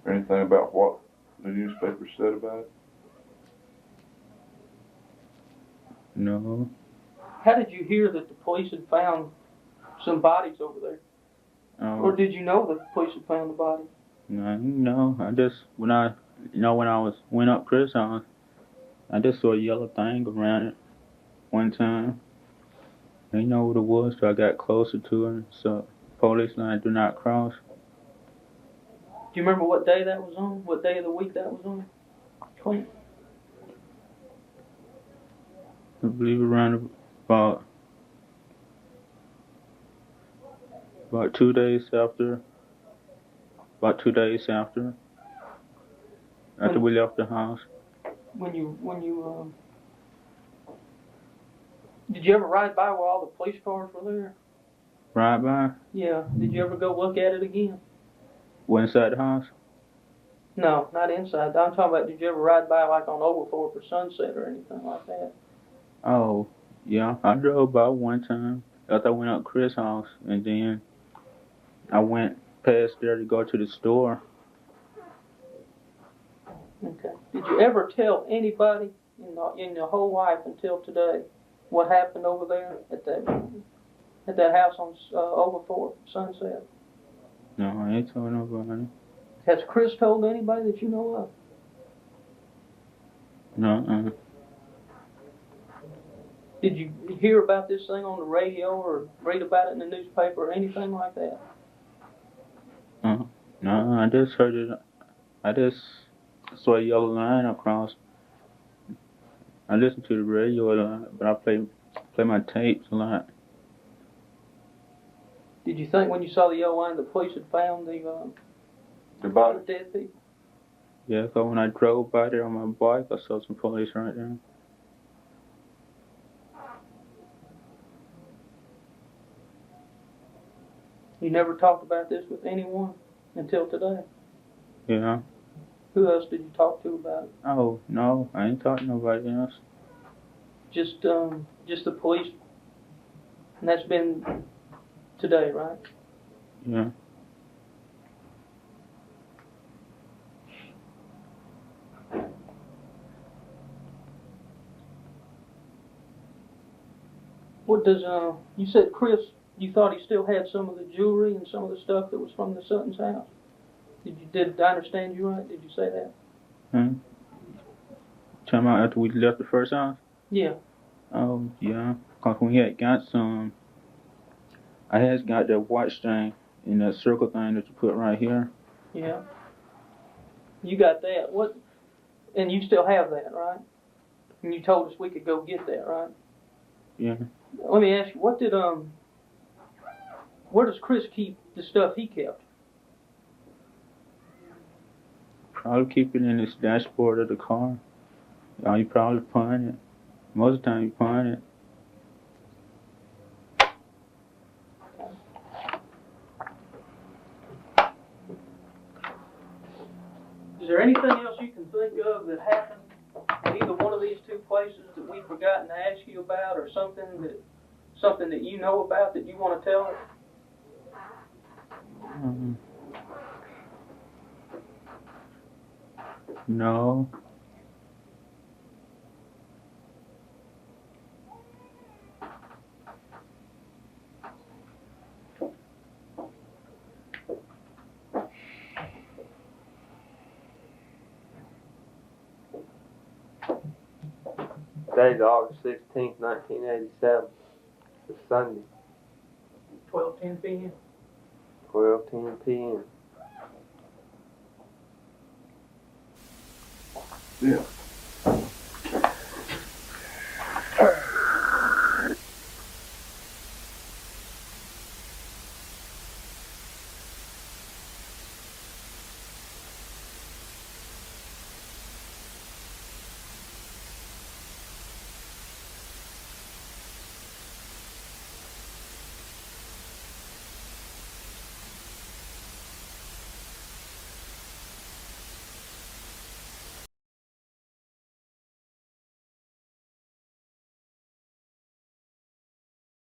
or anything about what the newspaper said about it? No. How did you hear that the police had found some bodies over there? Or did you know that the police had found the bodies? No. I just when I went up Chris' house, I just saw a yellow thing around it one time. I didn't know what it was, so I got closer to it. So police line do not cross. Do you remember what day that was on? What day of the week that was on? Clint? I believe around about 2 days after. About 2 days after we left the house. When you did you ever ride by where all the police cars were there? Ride by? Yeah. Did you ever go look at it again? What, inside the house? No, not inside. I'm talking about, did you ever ride by like on Overthorpe or Sunset or anything like that? Oh, yeah. I drove by one time. After I went up Chris' house, and then I went past there to go to the store. Okay. Did you ever tell anybody in your whole life until today what happened over there at that house on over Fort Sunset? No, I ain't told nobody. Has Chris told anybody that you know of? No, Did you hear about this thing on the radio or read about it in the newspaper or anything like that? no, I just heard it. I just saw a yellow line across. I listen to the radio a lot, but I play my tapes a lot. Did you think when you saw the yellow line the police had found The body? the dead people? Yeah, so when I drove by there on my bike, I saw some police right there. You never talked about this with anyone until today? Yeah. Who else did you talk to about it? Oh, no, I ain't talking to nobody else. Just the police? And that's been today, right? Yeah. What does, you said Chris, you thought he still had some of the jewelry and some of the stuff that was from the Sutton's house? Did I understand you right? Did you say that? Talking about after we left the first house? Yeah. Oh, yeah. Cause we had got some, I had got that watch thing and that circle thing that you put right here. Yeah. You got that. What? And you still have that, right? And you told us we could go get that, right? Yeah. Let me ask you, where does Chris keep the stuff he kept? Probably keep it in this dashboard of the car. You probably find it. Most of the time you find it. Is there anything else you can think of that happened in either one of these two places that we've forgotten to ask you about, or something that you know about that you want to tell us? No. Today's August 16th, 1987. It's Sunday, 12:10 p.m. 12:10 p.m. Yeah.